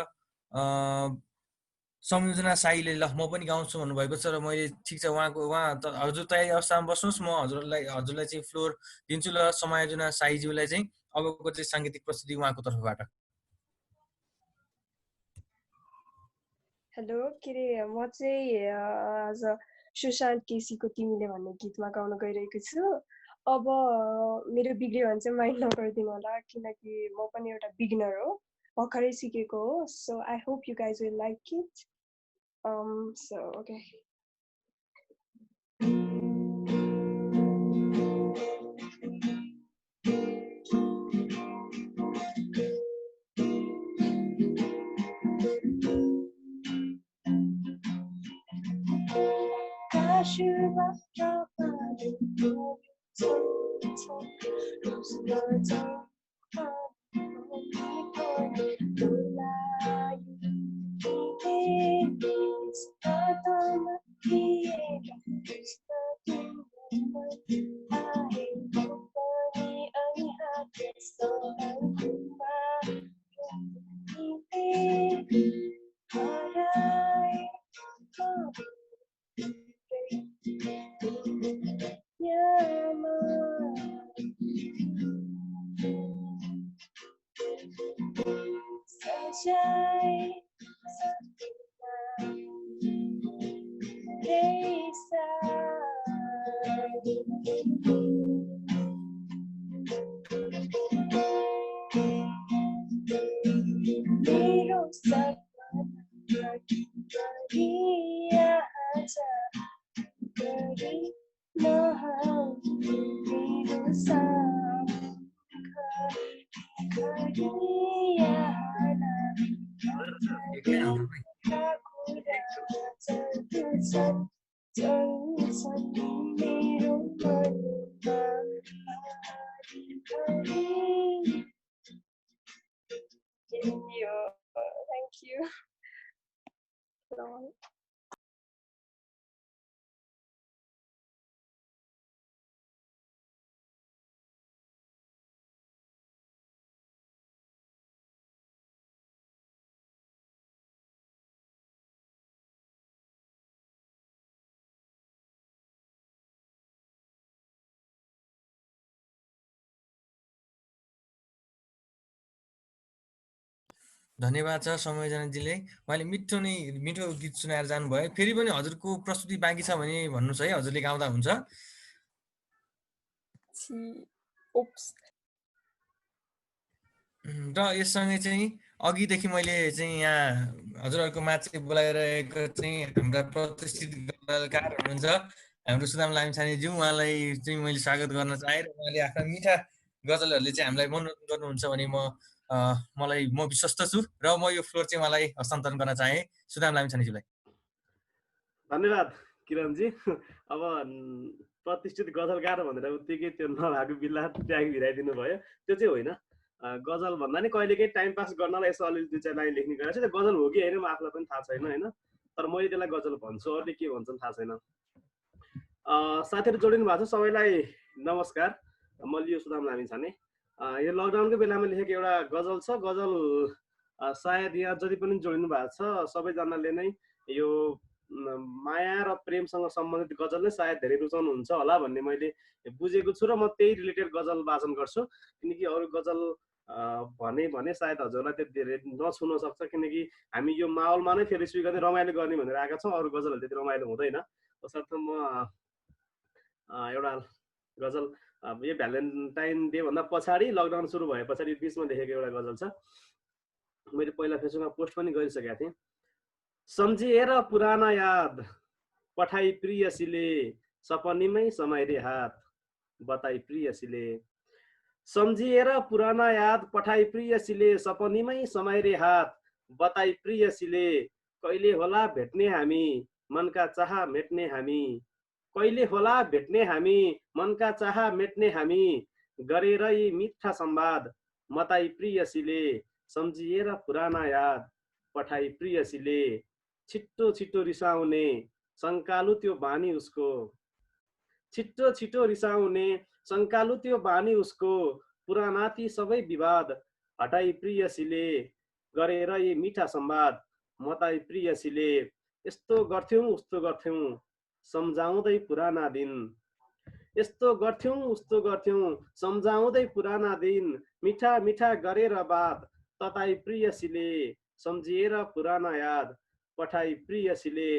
संयोजना साईले ल म पनि गाउँछु भन्नुभएको छ। र मैले ठिक छ हजुर तयारी अवस्थामा बस्नुहोस्, म हजुरलाई चाहिँ फ्लोर दिन्छु। ल समायोजना साईज्यूलाई चाहिँ अबको चाहिँ साङ्गीतिक प्रस्तुति उहाँको तर्फबाट। हेलो, के अरे म चाहिँ आज सुशान्त केसीको तिमीले भन्ने गीतमा गाउन गइरहेको छु। अब मेरो बिग्रियो भने चाहिँ माइन्ड नगरिदिनु होला, किनकि म पनि एउटा बिगिनर हो, भर्खरै सिकेको हो। So I hope you guys will like it. So okay. जाए सपना कैसा मेरो सपना आजा गरी नहाऊ मेरो मेरो Thank you. धन्यवाद छ समयजनाजीले। उहाँले मिठो गीत सुनाएर जानुभयो। फेरि पनि हजुरको प्रस्तुति बाँकी छ भने भन्नुहोस् है, हजुरले गाउँदा हुन्छ। र यससँगै चाहिँ अघिदेखि मैले चाहिँ यहाँ हजुरहरूको माझ बोलाइरहेको चाहिँ हाम्रा प्रतिष्ठित गजलकार हुनुहुन्छ हाम्रो सुदाम लामिछानेज्यू। उहाँलाई चाहिँ मैले स्वागत गर्न चाहे र उहाँले आफ्ना मिठा गजलहरूले चाहिँ हामीलाई मनोरञ्जन गर्नुहुन्छ भने म विश्वस्त छु र म यो फ्लोर चाहिँ उहाँलाई हस्तान्तरण गर्न चाहे सुदाम लामिछानेज्यूलाई। धन्यवाद किरणजी। अब प्रतिष्ठित गजलकार भनेर उत्तिकै त्यो नभएको बिल्ला ट्याग भिराइदिनु भयो, त्यो चाहिँ होइन। गजल भन्दा नि कहिलेकै टाइम पास गर्नलाई यसो अलिअलि दुई चार लाइन लेख्ने गरेको छु। त्यो गजल हो कि होइन म आफूलाई पनि थाहा छैन होइन, तर मैले त्यसलाई गजल भन्छु, अरूले के भन्छन् थाहा छैन। साथीहरू जोडिनु भएको छ सबैलाई नमस्कार। म लियो सुदाम लामिछाने। यो लकडाउनकै बेलामा लेखेको एउटा गजल छ। गजल सायद यहाँ जति पनि जोडिनु भएको छ सबैजनाले नै यो माया र प्रेमसँग सम्बन्धित गजल नै सायद धेरै रुचाउनुहुन्छ होला भन्ने मैले बुझेको छु र म त्यही रिलेटेड गजल वाचन गर्छु। किनकि अरू गजल भने सायद हजुरलाई त्यो धेरै नछुन सक्छ, किनकि हामी यो माहौलमा नै फेरि स्वीकार रमाइलो गर्ने भनेर आएका छौँ। अरू गजलहरू त्यति रमाइलो हुँदैन। तसर्थ म एउटा गजल यो भ्यालेन्टाइन डे भन्दा पछाडि लकडाउन सुरु भए पछाडि बिचमा लेखेको एउटा गजल छ। मैले पहिला फेसबुकमा पोस्ट पनि गरिसकेका थिएँ। सम्झिएर पुराना याद पठाई प्रियसीले सपनीमै समाइरे हात बताई प्रियसीले। सम्झिएर पुराना याद पठाई प्रियसीले सपनीमै समाइरे हात बताई प्रियसीले। कहिले होला भेट्ने हामी मनका चाह मेट्ने हामी, कहिले होला भेट्ने हामी मनका चाह मेट्ने हामी, गरेर यी मिठा संवाद मताई प्रियसीले। सम्झिएर पुराना याद पठाई प्रियसीले। छिट्टो छिट्टो रिसाउने शङ्कालु त्यो बानी उसको, छिट्टो छिट्टो रिसाउने शङ्कालु त्यो बानी उसको, पुराना ती सबै विवाद हटाई प्रियसीले। गरेर यी मिठा संवाद मताई प्रियसीले। यस्तो गर्थ्यौं उस्तो गर्थ्यौं सम्झाउँदै पुराना दिन, यस्तो गर्थ्यौं उस्तो गर्थ्यौं सम्झाउँदै पुराना दिन, मिठा मिठा गरेर बात तताई प्रियसीले। सम्झिएर पुराना याद पठाई प्रियसीले।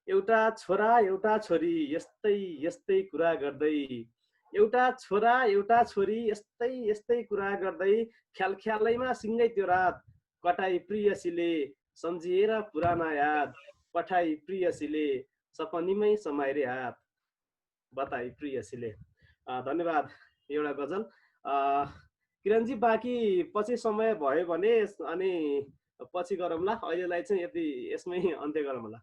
एउटा छोरा एउटा छोरी यस्तै यस्तै कुरा गर्दै, एउटा छोरा एउटा छोरी यस्तै यस्तै कुरा गर्दै, ख्याल ख्यालैमा सिँगै त्यो रात कटाई प्रियसीले। सम्झिएर पुराना याद पठाई प्रियसीले। सपनीमै समाइरे हात बताई प्रियसीले। धन्यवाद। एउटा गजल किरणजी, बाँकी पछि समय भयो भने अनि पछि गरौँला। अहिलेलाई चाहिँ यति यसमै अन्त्य गरौँला।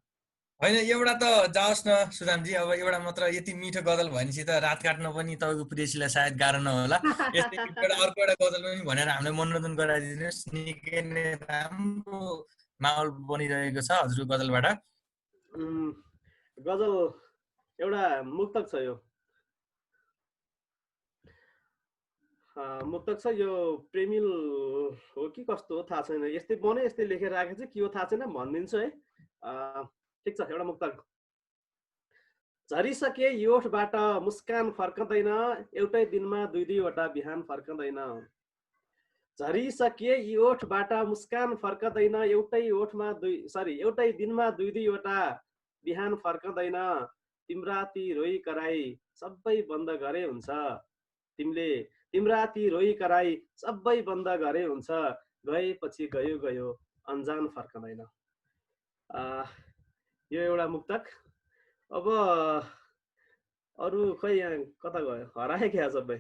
होइन, एउटा त जाओस् न सुदामजी। अब एउटा मात्र यति मिठो गजल भनेपछि त रात काट्न पनि तपाईँको प्रियसीलाई सायद गाह्रो नहोला। यस्तै अर्को एउटा गजल पनि भनेर हामीलाई मनोरञ्जन गराइदिनुहोस्। निकै नै राम्रो माहौल बनिरहेको छ हजुरको गजलबाट। गजल एउटा मुक्तक छ। यो मुक्तक छ। यो प्रेमिल हो कि कस्तो हो थाहा छैन। यस्तै बने यस्तै लेखेर राखेको छ, के हो थाहा छैन, भनिदिन्छु है। ठिक छ। एउटा मुक्तक। झरिसके योठबाट मुस्कान फर्कँदैन, एउटै दिनमा दुई दुईवटा बिहान फर्कँदैन। झरिसके यी ओठबाट मुस्कान फर्कदैन, एउटै दिनमा दुई दुईवटा बिहान फर्कदैन, तिम्रा ती रोई कराई सबै बन्द गरे हुन्छ, तिम्रा ती रोई कराई सबै बन्द गरे हुन्छ, गएपछि गयो गयो अन्जान फर्कदैन। यो एउटा मुक्तक। अब अरू खै यहाँ कता गयो, हराए क्या सबै।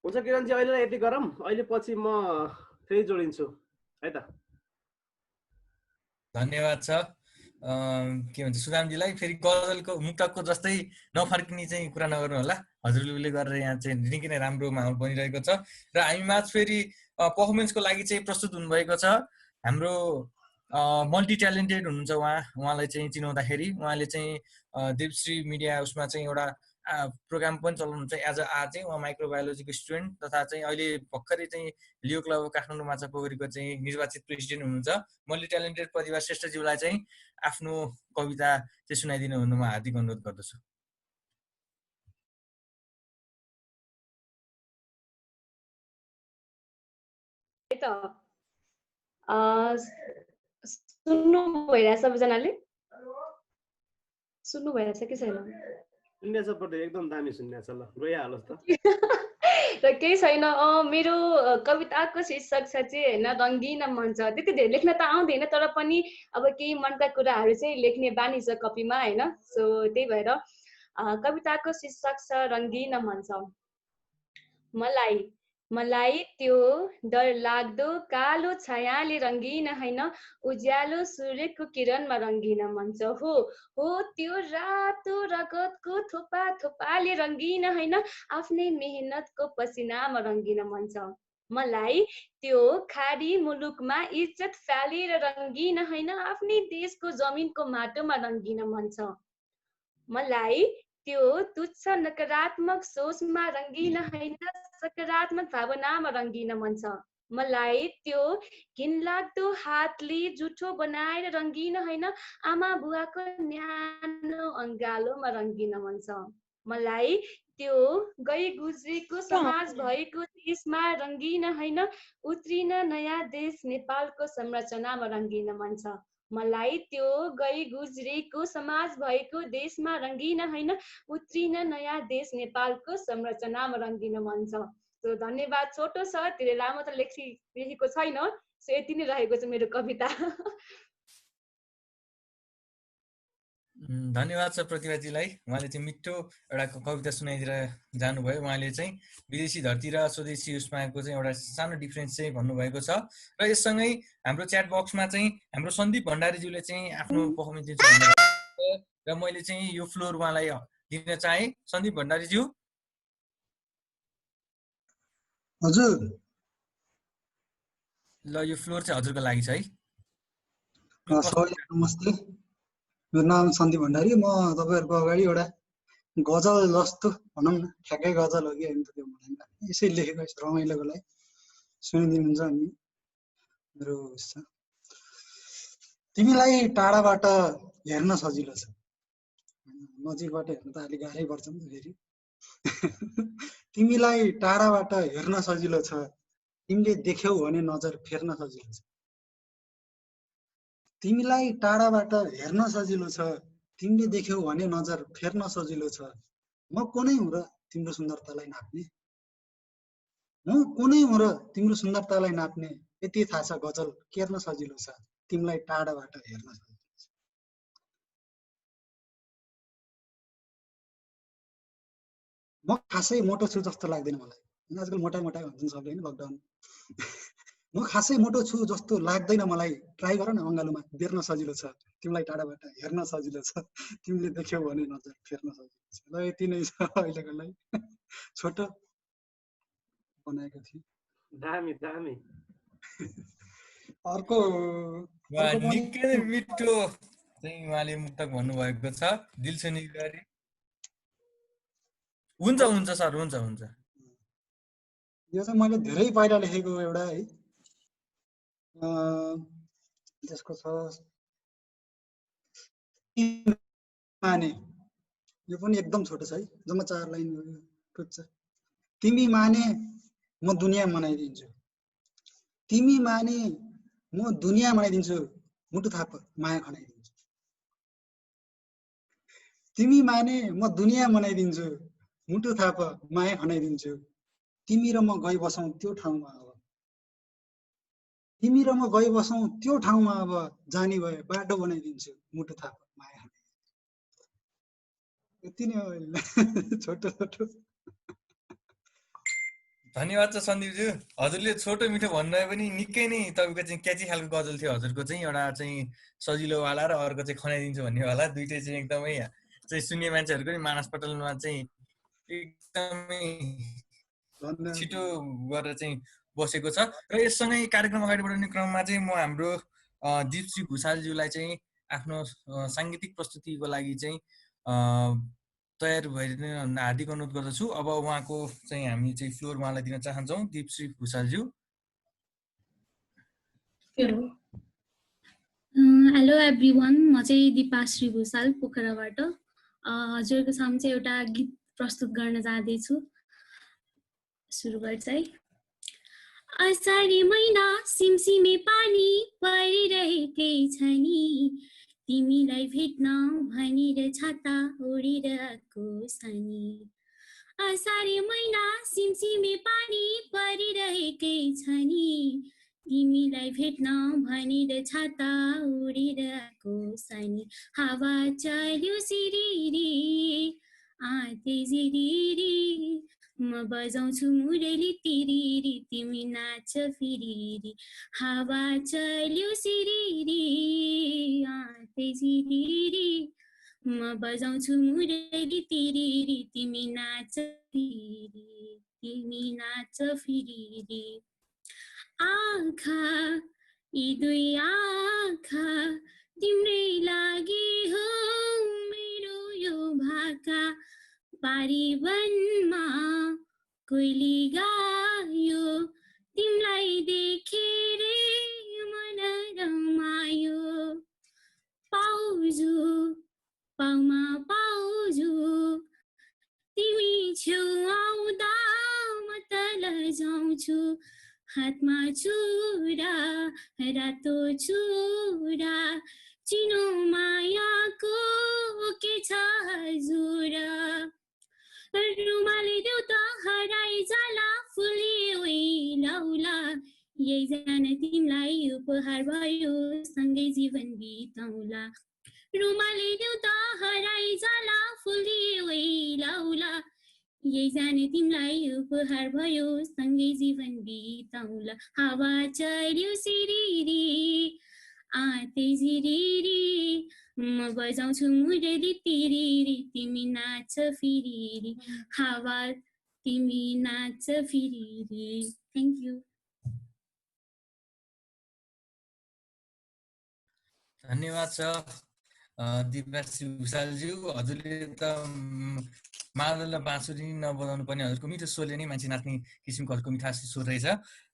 हुन्छ किरणजी, अहिले यति गरौँ, अहिले पछि म फेरि जोडिन्छु है त। धन्यवाद छ के भन्छ सुदामजीलाई। फेरि गजलको मुक्तकको जस्तै नफर्किने चाहिँ कुरा नगर्नु होला, हजुरले गरेर यहाँ चाहिँ निकै नै राम्रो माहौल बनिरहेको छ र हामी माझ फेरि पर्फर्मेन्सको लागि चाहिँ प्रस्तुत हुनुभएको छ हाम्रो मल्टी ट्यालेन्टेड हुनुहुन्छ उहाँलाई चाहिँ चिनाउँदाखेरि उहाँले चाहिँ देवश्री मिडिया उसमा चाहिँ एउटा प्रोग्राम पनि चलाउनुहुन्छ एज अ चाहिँ उहाँ माइक्रोबायोलोजीको स्टुडेन्ट तथा चाहिँ अहिले भर्खरै चाहिँ लियो क्लब काठमाडौँ माछा पोखरीको चाहिँ निर्वाचित प्रेसिडेन्ट हुनुहुन्छ। मल्टी ट्यालेन्टेड प्रतिभा श्रेष्ठज्यूलाई चाहिँ आफ्नो कविता चाहिँ सुनाइदिनु हुन म हार्दिक अनुरोध गर्दछु। सुन्नु भइरहेछ सबैजनाले? सुन्नु भइरहेछ कि छैन? सुन्नेछ पट्टि एकदम दामी सुन्नेछ, ल गइहालोस् त। र केही छैन, मेरो कविताको शीर्षक छ चाहिँ होइन रङ्गिन मञ्च। त्यति धेरै लेख्न त आउँदैन तर पनि अब केही मनका कुराहरू चाहिँ लेख्ने बानी छ कपीमा होइन। सो त्यही भएर कविताको शीर्षक छ रङ्गिन मञ्च। मलाई त्यो डर लाग्दो कालो छायाले रङ्गिन होइन, उज्यालो सूर्यको किरणमा रङ्गिन मञ्च हो त्यो रातो रगतको थोपा थोपाले रङ्गिन होइन, आफ्नै मेहनतको पसिनामा रङ्गिन मञ्च। मलाई त्यो खाडी मुलुकमा इज्जत फालेर रङ्गिन होइन, आफ्नै देशको जमिनको माटोमा रङ्गिन मञ्च। मलाई त्यो तुच्छ नकारात्मक सोचमा रङ्गिन होइन, सकारात्मक भावनामा रङ्गिन मञ्च। मलाई त्यो घिनलाग्दो हातले जुठो बनाएर रङ्गिन होइन, आमा बुवाको न्यानो अङ्गालोमा रङ्गिन मञ्च। मलाई त्यो गई गुज्रेको समाज भएको देशमा रङ्गिन होइन, उत्रिन नयाँ देश नेपालको संरचनामा रङ्गिन मञ्च। मलाई त्यो गई गुज्रेको समाज भएको देशमा रङ्गिन होइन, उत्रिन नयाँ देश नेपालको संरचनामा रङ्गिन मञ्च। सो धन्यवाद। छोटो छ, धेरै लामो त लेखेको छैन, सो यति नै रहेको छ मेरो कविता। धन्यवाद छ प्रतिभाजीलाई। उहाँले चाहिँ मिठो एउटा कविता सुनाइदिएर जानुभयो। उहाँले चाहिँ विदेशी धरती र स्वदेशी उसमाको चाहिँ एउटा सानो डिफ्रेन्स चाहिँ भन्नुभएको छ र यससँगै हाम्रो च्याट बक्समा चाहिँ हाम्रो सन्दीप भण्डारीज्यूले चाहिँ आफ्नो पर्फर्मेन्स दिन्छ र मैले चाहिँ यो फ्लोर उहाँलाई दिन चाहे। सन्दीप भण्डारीज्यू। हजुर। ल यो फ्लोर चाहिँ हजुरको लागि छ है। सबैलाई नमस्ते, मेरो नाम सन्दीप भण्डारी। म तपाईँहरूको अगाडि एउटा गजल जस्तो भनौँ न, ठ्याक्कै गजल हो कि होइन त्यो मलाई यसै लेखेको रमाइलोको लागि सुनिदिनुहुन्छ अनि मेरो छ। तिमीलाई टाढाबाट हेर्न सजिलो छ, नजिकबाट हेर्न त अलिक गाह्रै पर्छ नि त फेरि। तिमीलाई टाढाबाट हेर्न सजिलो छ, तिमीले देख्यौ भने नजर फेर्न सजिलो छ। तिमीलाई टाढाबाट हेर्न सजिलो छ, तिमीले देख्यौ भने नजर फेर्न सजिलो छ। म कुनै हुँ र तिम्रो सुन्दरतालाई नाप्ने, म कुनै हुँ र तिम्रो सुन्दरतालाई नाप्ने, यति थाहा छ गजल केर्न सजिलो छ, तिमीलाई टाढाबाट हेर्न सजिलो छ। म खासै मोटो छु जस्तो लाग्दैन मलाई, आजकल मोटाइ भन्छन् सबले होइन लकडाउन। म खासै मोटो छु जस्तो लाग्दैन मलाई, ट्राई गर न अङ्गालोमा बेर्न सजिलो छ, तिमीलाई टाढाबाट हेर्न सजिलो छ, तिमीले देख्यौ भने नजर फेर्न सजिलो छ। ल यति नै छ अहिलेको लागि, छोटो बनाएको थिएँ। दामी दामी। अर्को निकै नै मिठो चाहिँ उहाँले मुक्तक भन्नुभएको छ, दिलसुनी गरी। हुन्छ हुन्छ सर, हुन्छ हुन्छ। यो चाहिँ मैले धेरै पहिला लेखेको एउटा है, त्यसको छ तिमी माने, यो पनि एकदम छोटो छ है, जम्मा 4 लाइन हो यो, ठुक छ। तिमी माने म दुनियाँ बनाइदिन्छु, तिमी माने म दुनियाँ बनाइदिन्छु, मुटु थाप माया खनाइदिन्छु। तिमी माने म दुनियाँ बनाइदिन्छु, मुटु थाप माया खनाइदिन्छु। तिमी र म गई बसौँ त्यो ठाउँमा अब, तिमी र म गई बसौँ त्यो ठाउँमा अब, जाने भए बाटो बनाइदिन्छु, मुटु थाप माया खनाइदिन्छु। यति नै हो अहिले। छोटो छोटो। धन्यवाद छ सन्दीपज्यू, हजुरले छोटो मिठो भन्नुभयो पनि निकै नै तपाईँको चाहिँ क्याची खालको गजल थियो हजुरको चाहिँ। एउटा चाहिँ सजिलोवाला र अर्को चाहिँ खनाइदिन्छु भन्नेवाला, दुइटै चाहिँ एकदमै चाहिँ सुन्ने मान्छेहरूको नि मानस पटलमा चाहिँ एकदमै छिटो गरेर चाहिँ बसेको छ। र यससँगै कार्यक्रम अगाडि बढाउने क्रममा चाहिँ म हाम्रो दीपश्री भुषालज्यूलाई चाहिँ आफ्नो साङ्गीतिक प्रस्तुतिको लागि चाहिँ तयार भइदिन हार्दिक अनुरोध गर्दछु। अब उहाँको चाहिँ हामी चाहिँ फ्लोर उहाँलाई दिन चाहन्छौँ। दीपश्री भुषालज्यू। हेलो एभ्रिवान, म चाहिँ दिपाश्री भुषाल पोखराबाट हजुरको सामु चाहिँ एउटा गीत प्रस्तुत गर्न जाँदैछु। सुरु गर्छ है। असारी महिना सिमसिमे पानी परिरहेकै छ नि, तिमीलाई भेट्न भनेर छाता ओढिरहेको छ नि। असारी महिना सिमसिमे पानी परिरहेकै छ नि, तिमीलाई भेट्न भनेर छाता ओढिरहेको छ नि। हावा चल्यो सिरिरी आते जिरिरी, म बजाउँछु मुरली तिरिरी, तिमी नाच फिरिरी। हावा चल्यो सिरिरी आते जिरिरी, म बजाउँछु मुरली तिरिरी, तिमी नाच फिरिरी, तिमी नाच फिरिरी। आँखा यी दुई आँखा तिम्रै लागि हो, मेरो यो भाका पारीवनमा कोइली गायो, तिमीलाई देखेर मन रमायो। पाउजु पाउमा पाउजु, तिमी छेउ आउँदा म तल जाउँछु। हातमा चुरा रातो चुरा, चिनो मायाको के छ हजुर। रुमाली देऊ त हराइ जाला फुली लौला, यही जान तिमीलाई उपहार भयो, सँगै जीवन बिताउला। रुमाली देऊ त हराइ जाला फुली लौला, यही जाने तिमीलाई उपहार भयो, सँगै जीवन बिताउला। हावा चल्यो सिरिरी आते जिरिरी, म बजाउँछु मुरली तिरिरी, तिमी नाच फिरिरी। हावा तिमी नाच फिरिरी। Thank you. धन्यवाद छ दिपाश्री भुषालज्यू। हजुरले त मादल र बाँसुरी नबजाउनु पर्ने हजुरको मिठो स्वरले नै मान्छे नाच्ने किसिमको हजुरको मिठास स्वर रहेछ।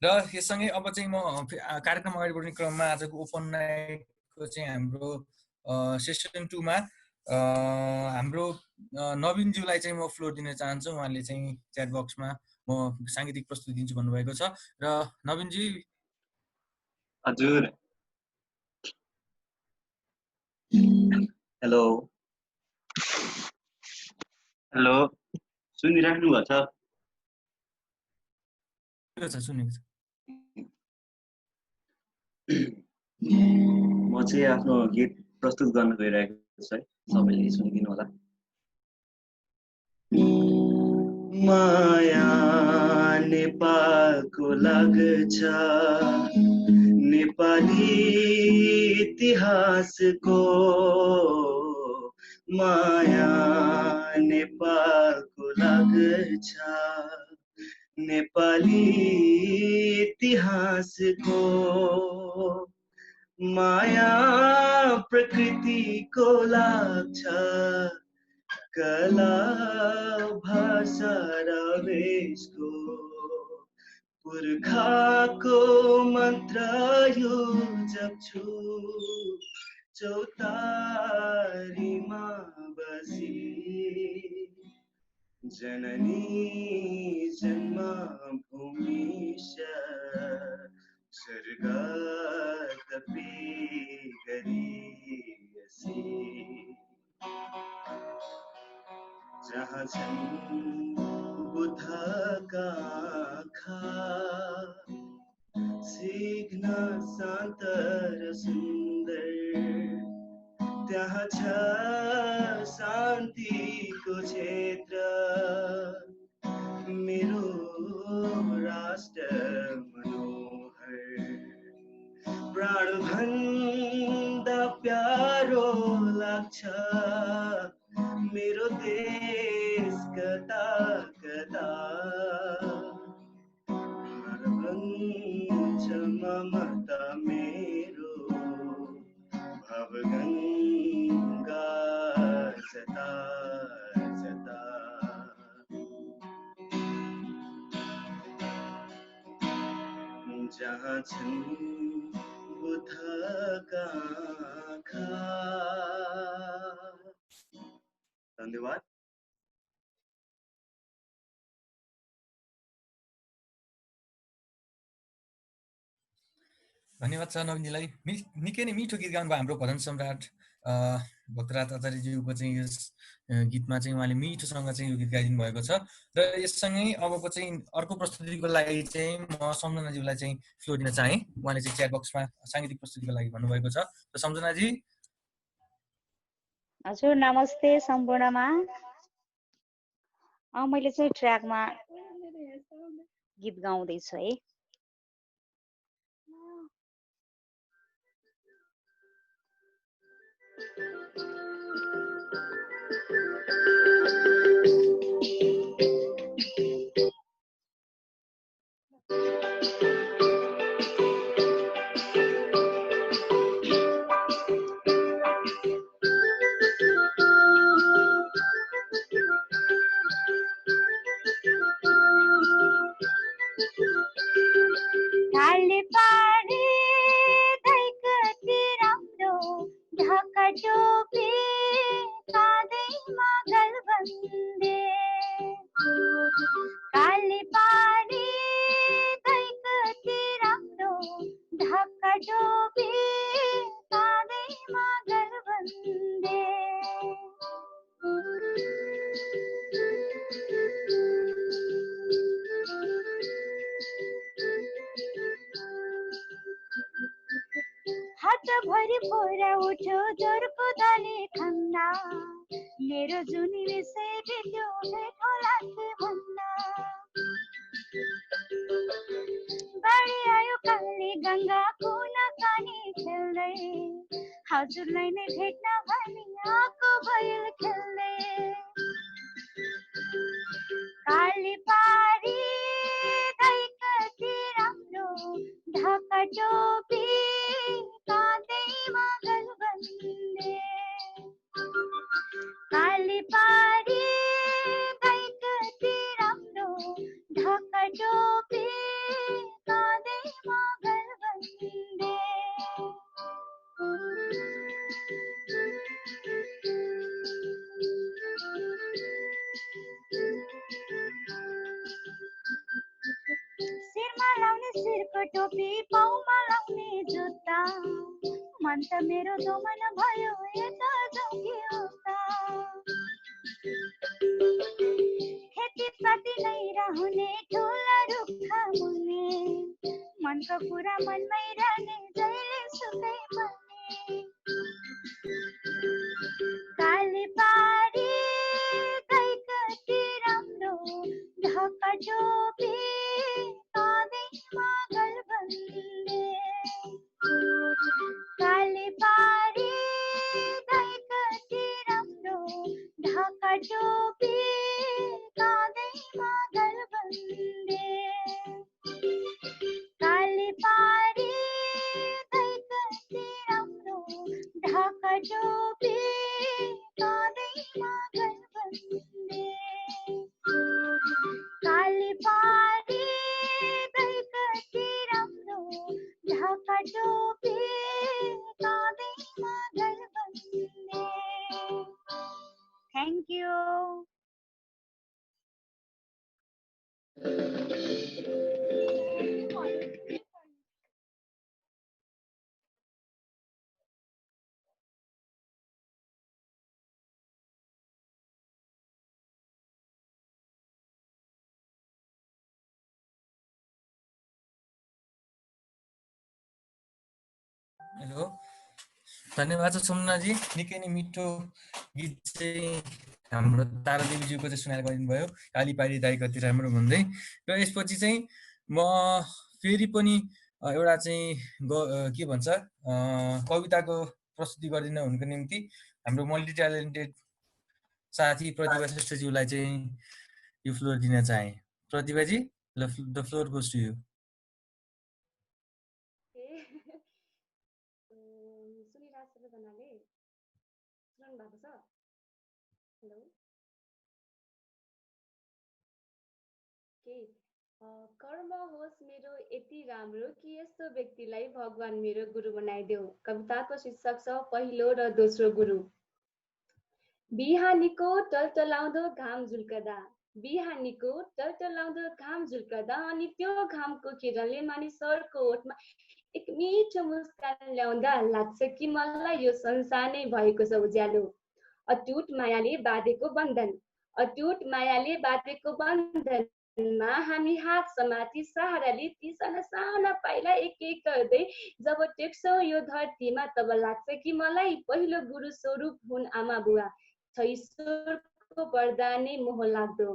र यससँगै अब चाहिँ म कार्यक्रम अगाडि बढ्ने क्रममा आजको ओपन नाइटको चाहिँ हाम्रो सेसन 2 मा हाम्रो नवीनज्यूलाई चाहिँ म फ्लोर दिन चाहन्छु। उहाँले चाहिँ च्याट बक्समा म साङ्गीतिक प्रस्तुति दिन्छु भन्नुभएको छ। र नवीनजी। हजुर। हेलो हेलो, सुनिराख्नु भएको छ? सुनेको छ। म चाहिँ आफ्नो गीत प्रस्तुत गर्न गइरहेको छु है, सबैले सुनिदिनु होला। माया नेपालको लाग्छ, नेपाली इतिहासको माया नेपालको लाग्छ, नेपाली इतिहासको माया प्रकृतिको लाग्छ, कला भाषा र वेशको पुर्खाको मन्त्र यो जप्छु चौतारीमा बसी जननी जन्मभूमि स्वर्ग तपी गरिएसी जहाँ छन् बुद्धका आँखा सिग्न शान्त र सुन्दर त्यहाँ छ शान्तिको क्षेत्र मेरो राष्ट्र मनोहर प्राणभन्दा प्यारो लाग्छ मेरो देश कता कता भन्छ ममता मेरो भवगङ्गा जता जता जहाँ छन् बुद्धका आँखा। धन्यवाद। धन्यवाद छ नवीनजीलाई। निकै नै मिठो गीत गाउनुभयो हाम्रो भजन सम्राट भक्तराज आचार्यज्यूको चाहिँ यस गीतमा चाहिँ उहाँले मिठोसँग चाहिँ यो गीत गाइदिनु भएको छ। र यससँगै अबको चाहिँ अर्को प्रस्तुतिको लागि चाहिँ म सम्झनाज्यूलाई चाहिँ फ्लोर दिन चाहेँ। उहाँले चाहिँ च्याट बक्समा साङ्गीतिक प्रस्तुतिको लागि भन्नुभएको छ। र सम्झनाजी। हजुर नमस्ते सम्पूर्णमा। मैले चाहिँ ट्र्याकमा गीत गाउँदैछु है। काले पारे दैकति राम्रो ढाका टोपी काँधैमा गलबन्दे काले पारे दैकति राम्रो ढाका टोपी काँधैमा गलबन्दे हातभरि पोरा उठ्यो जोरको दाले खन्दा मेरो जुनी विषय बित्यो भेट होला के भन्दा बाढी आयो काली गङ्गाको नकानी खेल्दै हजुरलाई नै भेट्न भनी आएको भयल खेल्दै काली पारी दैकति राम्रो ढाका टोपी काँधैमा गलबन्दे काली पारी दैकति राम्रो ढाका टोपी काँधैमा गलबन्दे शिरमा लाउने शिरको टोपी पाउमा लाउने जुत्ता मन त मेरो दोमन भयो यता जाउँ कि उता खेतीपाती नै रहने ठुला रुख मुनि मनको कुरा मनमै रहने जहिले सुकै पनि काली पारी दैकति राम्रो ढाका टोपी काँधैमा गलबन्दे काली पारी दैकति राम्रो ढाका टोपी काँधैमा गलबन्दे काली पारी दैकति राम्रो ढाका टोपी काँधैमा गलबन्दे काली पारी धन्यवाद छ सोमनाथजी, निकै नै मिठो गीत चाहिँ हाम्रो तारादेवीज्यूको चाहिँ सुनाएर गरिदिनु भयो, कालीपारी दाई कति राम्रो भन्दै। र यसपछि चाहिँ म फेरि पनि एउटा चाहिँ के भन्छ कविताको प्रस्तुति गरिदिन हुनुको निम्ति हाम्रो मल्टी ट्यालेन्टेड साथी प्रतिभा श्रेष्ठज्यूलाई चाहिँ यो फ्लोर दिन चाहे। Pratibha ji, the floor goes to you. सुनिरहेको सबैजनाले सुन्नु भएको छ? हेलो के कर्म होस् मेरो यति राम्रो कि यस्तो व्यक्तिलाई भगवान मेरो गुरु बनाइदेऊ। कविताको शीर्षक छ पहिलो र दोस्रो गुरु। बिहानीको टलटलाउँदो घाम झुल्कदा, बिहानीको टलटलाउँदो घाम झुल्कदा अनि त्यो घामको किरणले मानिसहरूको ओठमा एक मिठो मुस्कान ल्याउँदा लाग्छ कि मलाई यो संसार नै भएको छ उज्यालो। अटुट मायाले बाँधेको बन्धन, अटुट मायाले बाँधेको बन्धनमा हामी हात समाती सहाराले ती साना साना पाइला एक एक गर्दै जब टेक्छौँ यो धरतीमा तब लाग्छ कि मलाई पहिलो गुरु स्वरूप हुन् आमा बुवा। छ ईश्वरको वरदानै मोह लाग्दो।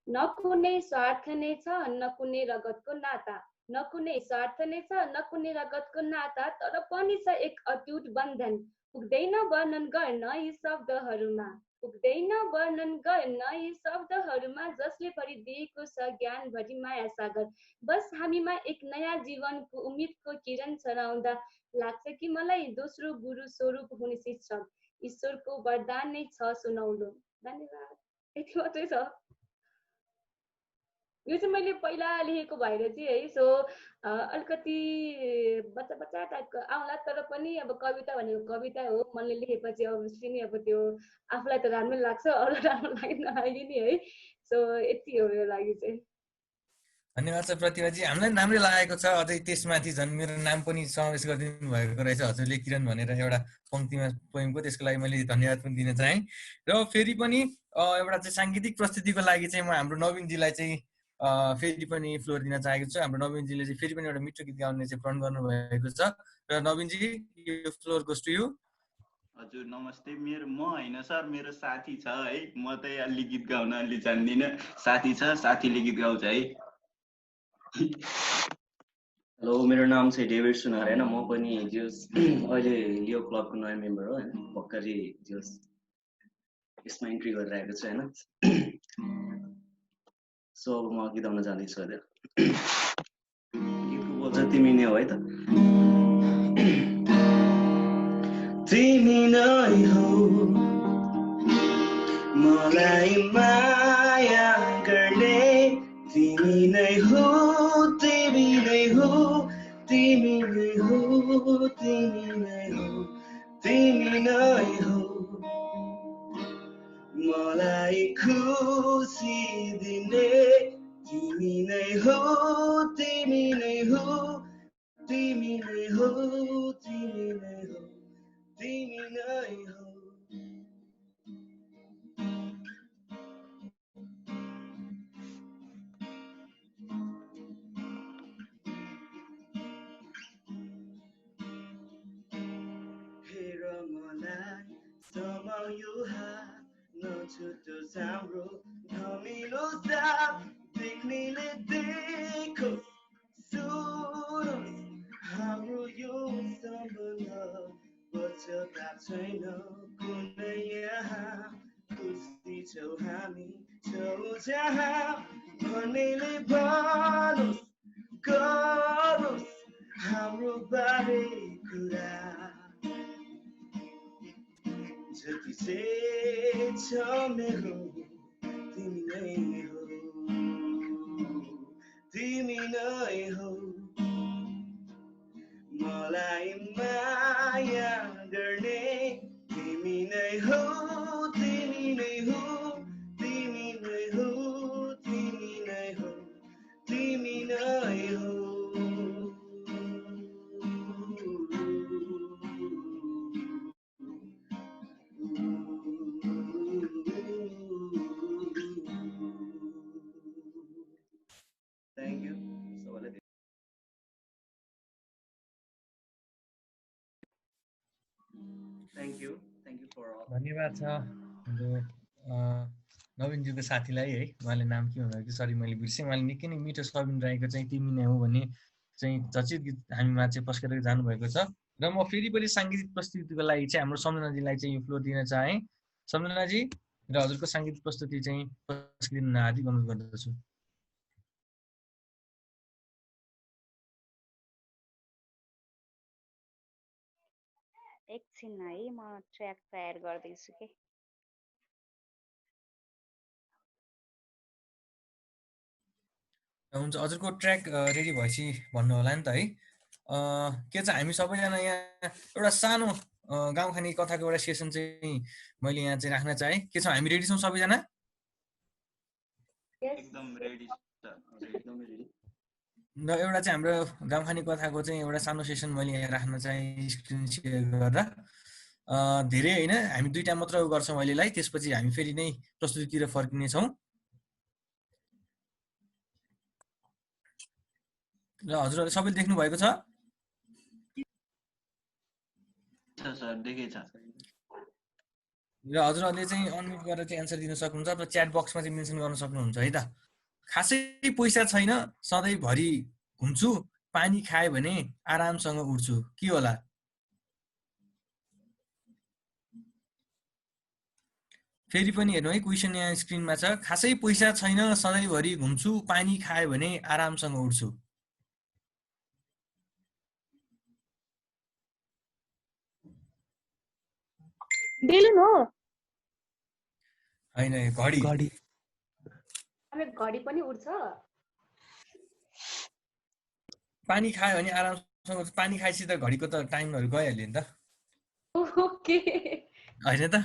न कुनै स्वार्थ नै छ न कुनै रगतको नाता, न कुनै स्वार्थ नै छ न कुनै रगतको नाता, तर पनि छ एक अटुट बन्धन। पुग्दैन वर्णन गर्न यी शब्दहरूमा, पुग्दैन वर्णन गर्न यी शब्दहरूमा, जसले भरिदिएको छ ज्ञानभरि माया सागर। बस हामीमा एक नयाँ जीवनको उम्मेदको किरण छराउँदा लाग्छ कि मलाई दोस्रो गुरु स्वरूप हुने शिक्षक ईश्वरको वरदान नै छ सुनौलो। धन्यवाद। यति मात्रै छ। यो चाहिँ मैले पहिला लेखेको भएर चाहिँ है, सो अलिकति बच्चा बच्चा टाइपको आउला, तर पनि अब कविता भनेको कविता हो, मनले लेखेपछि अभियसली नि अब त्यो आफूलाई त राम्रो लाग्छ, अरूलाई राम्रो लाग्यो नलाग्यो नि है। सो यति हो मेरो लागि चाहिँ। धन्यवाद छ प्रतिभाजी, हामीलाई राम्रै लागेको छ। अझै त्यसमाथि झन् मेरो नाम पनि समावेश गरिदिनु भएको रहेछ हजुरले, किरण भनेर एउटा पङ्क्तिमा पोइमको, त्यसको लागि मैले धन्यवाद पनि दिन चाहेँ। र फेरि पनि एउटा चाहिँ साङ्गीतिक प्रस्तुतिको लागि चाहिँ म हाम्रो नवीनजीलाई चाहिँ फेरि पनि फ्लोर दिन चाहेको छु। हाम्रो नवीनजीले चाहिँ फेरि पनि एउटा मिठो गीत गाउने चाहिँ प्रण गर्नुभएको छ। र नवीनजी, यो फ्लोर गोज टु यु। हजुर नमस्ते। म होइन सर, मेरो साथी छ है, म त अलि गीत गाउन अलि जान्दिनँ, साथी छ, साथीले गीत गाउँछ है। हेलो, मेरो नाम चाहिँ डेभिड सुनार होइन, म पनि जियोस् अहिले लियो क्लबको नयाँ मेम्बर हो होइन, भर्खरै जियोस् यसमा इन्ट्री गरिरहेको छु होइन। सो अब म गीत गाउन जाँदैछु हजुर। गीतको बोल चाहिँ तिमी नै हो है त। तिमी नै हो मलाई माया गर्ने, तिमी नै हो, तिमी नै हो, तिमी नै हो, तिमी नै हो, तिमी नै हो मलाई खुसी दिने, तिमी नै हो, तिमी नै हो, तिमी नै हो, तिमी नै हो, तिमी नै हो। हेर मलाई समायो हात, नछुटो हाम्रो धमिलो साथ, देख्नेले देखोस् सुनोस् हाम्रो यो सम्बन्ध पश्चाताप छैन कुनै यहाँ, खुसी छौ हामी छौ जहाँ, भन्नेले भनोस् गरोस् हाम्रो बारे कुरा, जति चाहिँ छ मेरो तिमी नै हो, तिमी नै हो मलाई माया गर्ने, तिमी नै हो, तिमी नै हो, तिमी नै हो, तिमी नै हो, तिमी नै हो। Thank you. Thank you for all. धन्यवाद छ हाम्रो नवीनजीको साथीलाई है, उहाँले नाम के भन्नुभएको थियो, सरी मैले बिर्सेँ। उहाँले निकै नै मिठो सबिन राईको चाहिँ तिमी नै हो भन्ने चाहिँ चर्चित गीत हामीमा चाहिँ पस्केर जानुभएको छ। र म फेरि पनि साङ्गीतिक प्रस्तुतिको लागि चाहिँ हाम्रो सम्झनाजीलाई चाहिँ यो फ्लोर दिन चाहेँ। सम्झनाजी र हजुरको साङ्गीतिक प्रस्तुति चाहिँ पस्किदिन हार्दिक अनुरोध गर्दछु। एकछिन है म ट्र्याक तयार गर्दैछु के। हुन्छ, हजुरको ट्र्याक रेडी भएपछि भन्नु होला नि त है। के छ, हामी सबैजना यहाँ एउटा सानो गाउँ खाने कथाको एउटा सेसन चाहिँ मैले यहाँ चाहिँ राख्न चाहेँ। के छ, हामी रेडी छौँ सबैजना? एकदम रेडी छ, एकदमै रेडी। र एउटा चाहिँ हाम्रो गाउँ खाने कथाको चाहिँ एउटा सानो सेसन मैले यहाँ राख्न चाहेँ स्क्रिन सेयर गरेर। धेरै होइन, हामी 2टा मात्र गर्छौँ अहिलेलाई, त्यसपछि हामी फेरि नै प्रस्तुतितिर फर्किनेछौँ। र हजुरहरूले सबैले देख्नु भएको छ? सर देखेछ। र हजुरहरूले चाहिँ अनम्युट गरेर चाहिँ एन्सर दिन सक्नुहुन्छ अथवा च्याट बक्समा चाहिँ मेन्सन गर्न सक्नुहुन्छ है त। खासै पैसा छैन, सधैँभरि घुम्छु, पानी खायो भने आरामसँग उड्छु, के होला? फेरि पनि हेर्नु है, क्वेसन यहाँ स्क्रिनमा छ। खासै पैसा छैन, सधैँभरि घुम्छु, पानी खायो भने आरामसँग उड्छु। बेलुन हो? होइन, घडी। घडी। अनि घडी पनि उड्छ? पानी खायो भने आरामसँग, पानी खाएपछि त घडीको त टाइमहरू गइहाल्यो नि त। ओके, होइन त?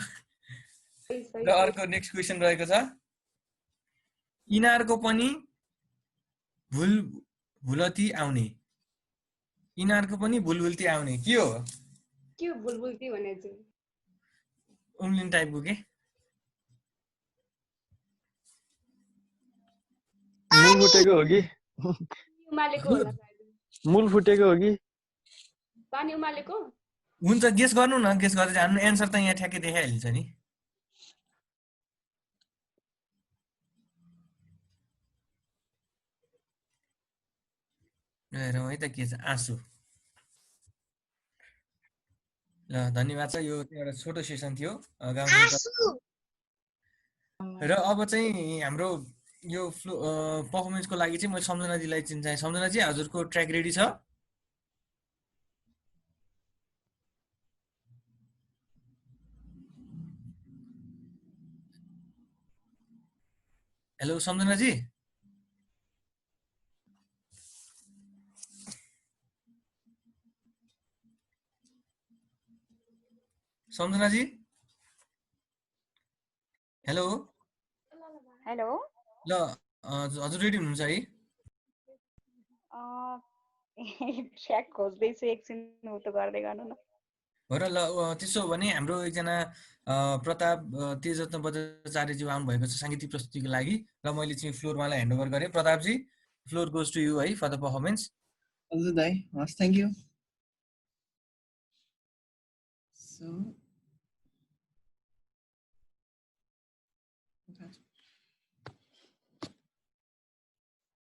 र अर्को नेक्स्ट क्वेसन रहेको छ, इनारको पनि भुलभुलती आउने। इनारको पनि भुलभुलती आउने, के हो? के हो भुलभुलती भने चाहिँ? उम्लिन टाइपको के? मूल फुटेको हो कि? उमालेको होला सायद। मूल फुटेको हो कि? पानी उमालेको? हुन्छ, गेस गर्नु न, गेस गरेर हाम्रो एन्सर त यहाँ ठ्याक्कै देखाइहाल्छ नि। हेरौँ है त के छ, आँसु। ल धन्यवाद छ, यो एउटा छोटो सेसन थियो र अब चाहिँ हाम्रो यो पर्फर्मेन्सको लागि चाहिँ मैले सम्झनाजीलाई चिन्न चाहेँ। सम्झनाजी, हजुरको ट्र्याक रेडी छ? Hello Samjhana ji? Samjhana ji? Hello hello. ल हजुर रेडी हुनुहुन्छ है? ट्र्याक खोज्दैछु, एकछिन उ त गर्दै गर्नु न। हो र, ल त्यसो हो भने हाम्रो एकजना प्रताप तेजरत्न बज्राचार्यज्यू आउनुभएको छ साङ्गीतिक प्रस्तुतिको लागि, र मैले चाहिँ फ्लोर उहाँलाई ह्यान्डओभर गरेँ। प्रतापजी, फ्लोर गोज टु यु है फर द पर्फर्मेन्स। हजुर दाइ, हस्, thank you.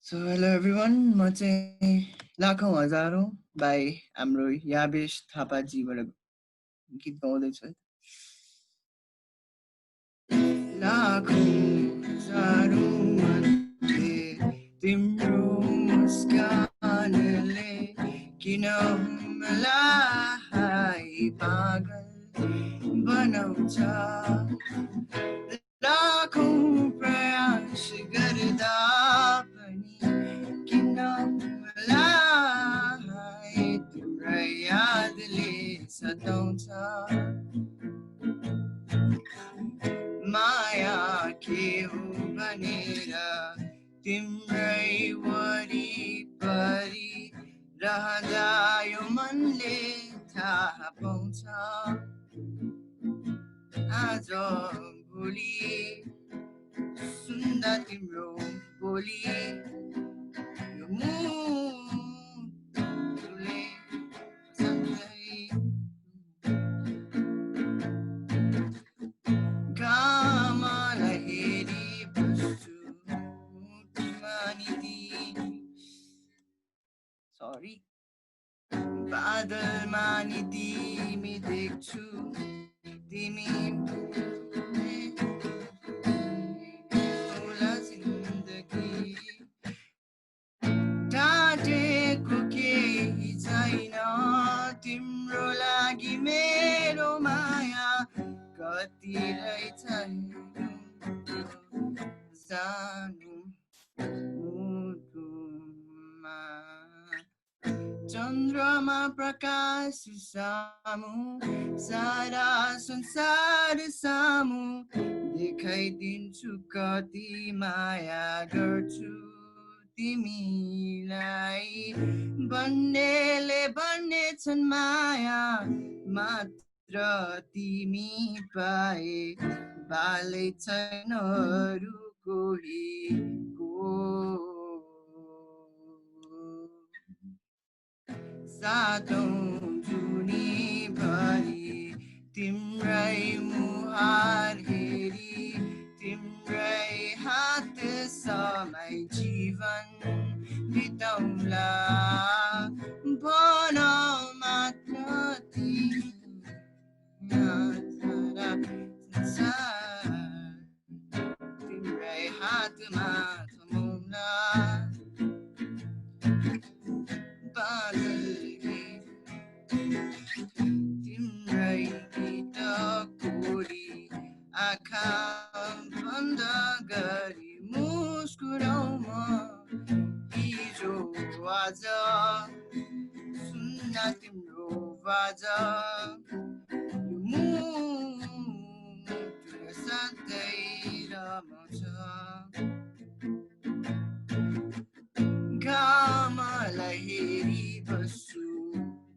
So hello everyone, म चाहिँ लाखौँ हजारौँ बाई हाम्रो याबेश थापाजीबाट गीत गाउँदैछु है। लाखौँ हजारौँ मध्ये तिम्रो मुस्कानले किन मलाई पागल बनाउँछ। लाखौँ प्रयास गर्दा पनि किन मलाई तिम्रो यादले सताउँछ। माया के हो भनेर तिम्रै वरिपरि रहँदा यो मनले थाहा पाउँछ। आज भोलि सुन्दा तिम्रो बोली यो मुटुले सधैँ गर्छु तिमी होला जिन्दगी टाटेको केही छैन तिम्रो लागि मेरो माया कति रहेछ सानो मुटुमा चन्द्रमा प्रकाश सामु सारा संसार सामु देखाइदिन्छु कति माया गर्छु तिमीलाई भन्नेले भन्नेछन् माया मात्र तिमी पाए बालै छैन अरू कोहीको सातौं जुनीभरि तिम्रै मुहार हेरी तिम्रै हात समय जीवन बिताउला भन मात्र तिम्रै हातमा थमाउला तिम्रै गीत कोरी आँखा बन्द गरी मुस्कुराउ म हिजो आज सुन्न तिम्रो बाजा मुटु सधैँ रमाउँछ घामलाई हेरी बस्छु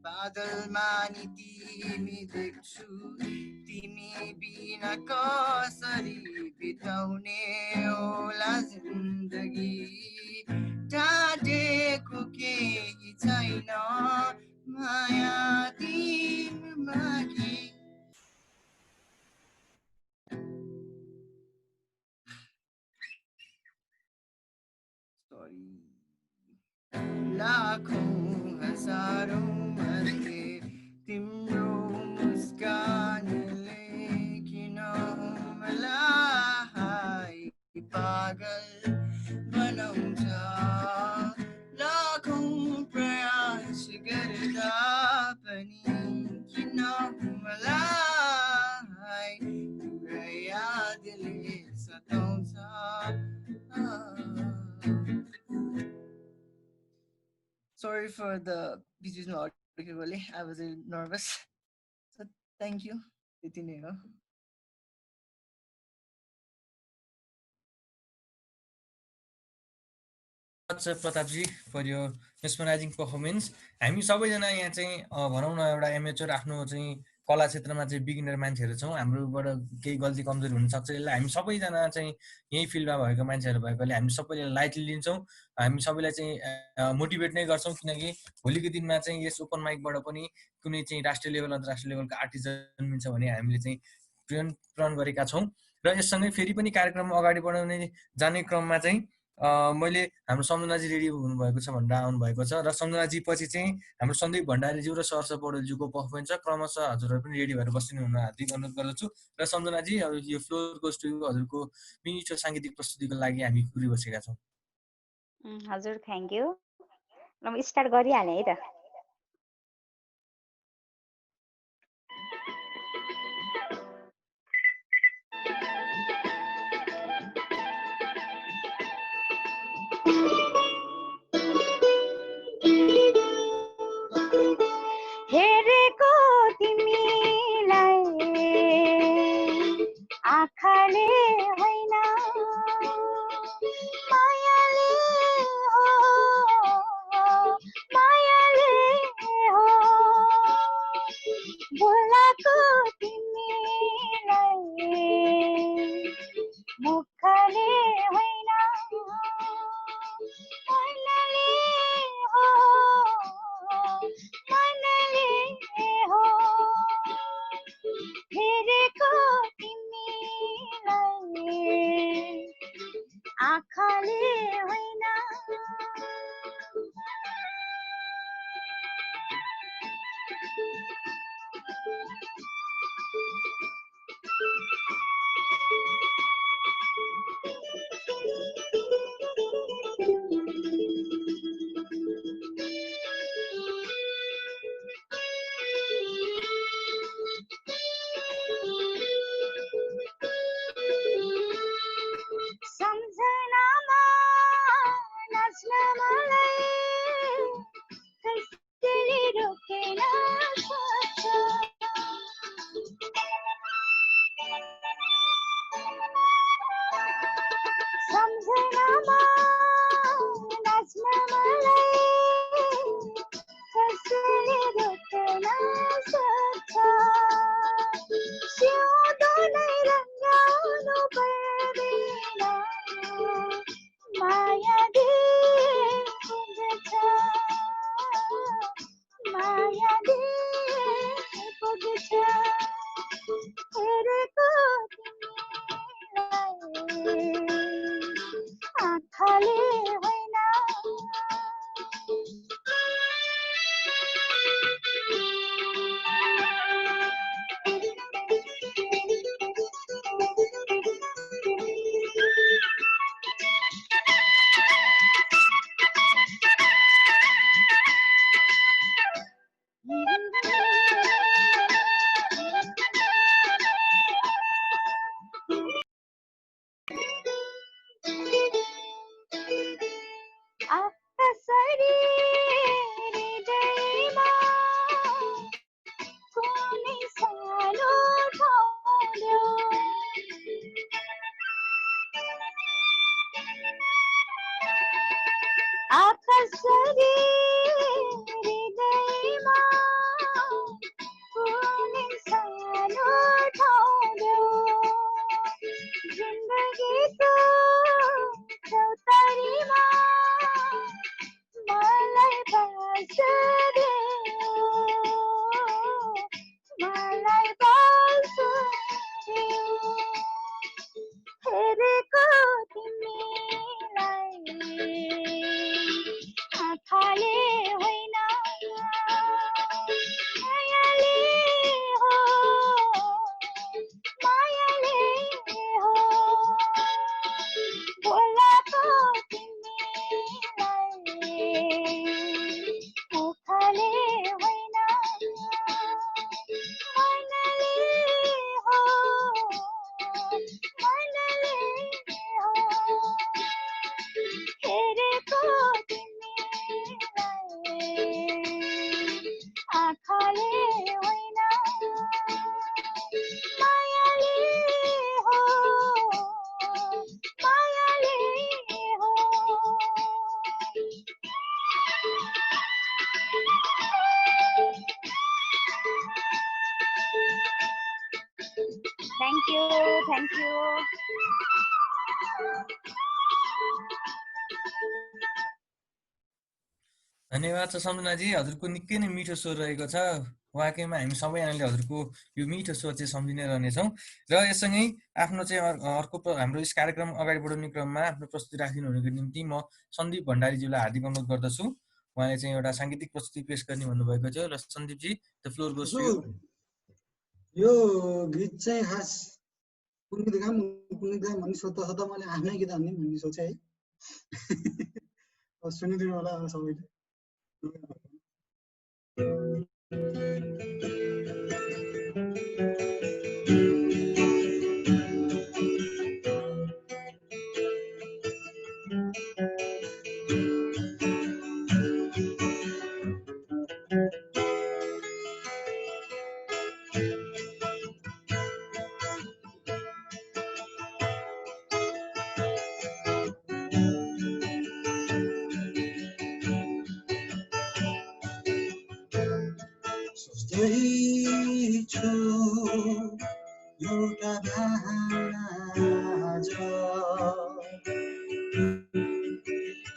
बादलमा नि तिमी देख्छु तिमी बिना कसरी बिताउने होला जिन्दगी टाटेको केही छैन माया तिम्रो लागि लाखौं हजारौं मध्ये तिम्रो मुस्कानले किन मलाई पागल बनाउँछ लाखौं प्रयास गर्दा पनि किन मलाई तिम्रो यादले सताउँछ Sorry for the between audio. I was a little nervous. So thank you. त्यति नै हो प्रतापजी फर यो मेस्मराइजिङ पर्फर्मेन्स हामी सबैजना यहाँ चाहिँ भनौँ न एउटा एमेचर आफ्नो चाहिँ कला क्षेत्रमा चाहिँ बिगिनर मान्छेहरू छौँ हाम्रोबाट केही गल्ती कमजोरी हुनसक्छ यसलाई हामी सबैजना चाहिँ यही फिल्डमा भएको मान्छेहरू भएकोले हामी सबैले लाइटली लिन्छौँ हामी सबैलाई चाहिँ मोटिभेट नै गर्छौँ किनकि भोलिको दिनमा चाहिँ यस ओपन माइकबाट पनि कुनै चाहिँ राष्ट्रिय लेभल अन्तर्राष्ट्रिय लेभलको आर्टिस्ट जन्मिन्छ भने हामीले चाहिँ प्रण गरेका छौँ र यससँगै फेरि पनि कार्यक्रम अगाडि बढाउने जाने क्रममा चाहिँ मैले हाम्रो सम्झनाजी रेडी हुनुभएको छ भनेर आउनुभएको छ र सम्झनाजी पछि चाहिँ हाम्रो सन्दीप भण्डारीज्यू र सरस पौडेलज्यूको पर्फर्मेन्स छ क्रमशः हजुरहरू पनि रेडी भएर बसिनु हुन हार्दिक अनुरोध गर्दछु र सम्झनाजी यो फ्लोरको स्टुडियो हजुरको मिठो साङ्गीतिक प्रस्तुतिको लागि हामी कुरिबसेका छौँ हजुर थ्याङ्क यू ल म स्टार्ट गरिहालेँ है त हेरेको तिमीलाई आँखाले होइन मायाले हो बोलाको तिमीलाई मुखले होइन मनले हो हेरेको तिमीलाई थ्याङ्क यू धन्यवाद छ सम्झनाजी, हजुरको निकै नै मिठो स्वर रहेको छ। वाकैमा हामी सबैजनाले हजुरको यो मिठो स्वर चाहिँ सम्झिनै रहनेछौँ। र यससँगै आफ्नो चाहिँ अर्को हाम्रो यस कार्यक्रम अगाडि बढाउने क्रममा आफ्नो प्रस्तुति राखिदिनु हुनुको निम्ति म सन्दीप भण्डारीज्यूलाई हार्दिक अनुरोध गर्दछु। उहाँले चाहिँ एउटा साङ्गीतिक प्रस्तुति पेश गर्ने भन्नुभएको थियो। र Sandeep ji, the floor goes to you. यो गीत चाहिँ खास कुन गीत गाऊँ भन्ने सोध्दा मैले आफ्नै गीत हाल्ने भन्ने सोचेँ है। सुनिदिनु होला अब सबैले। एउटा भाज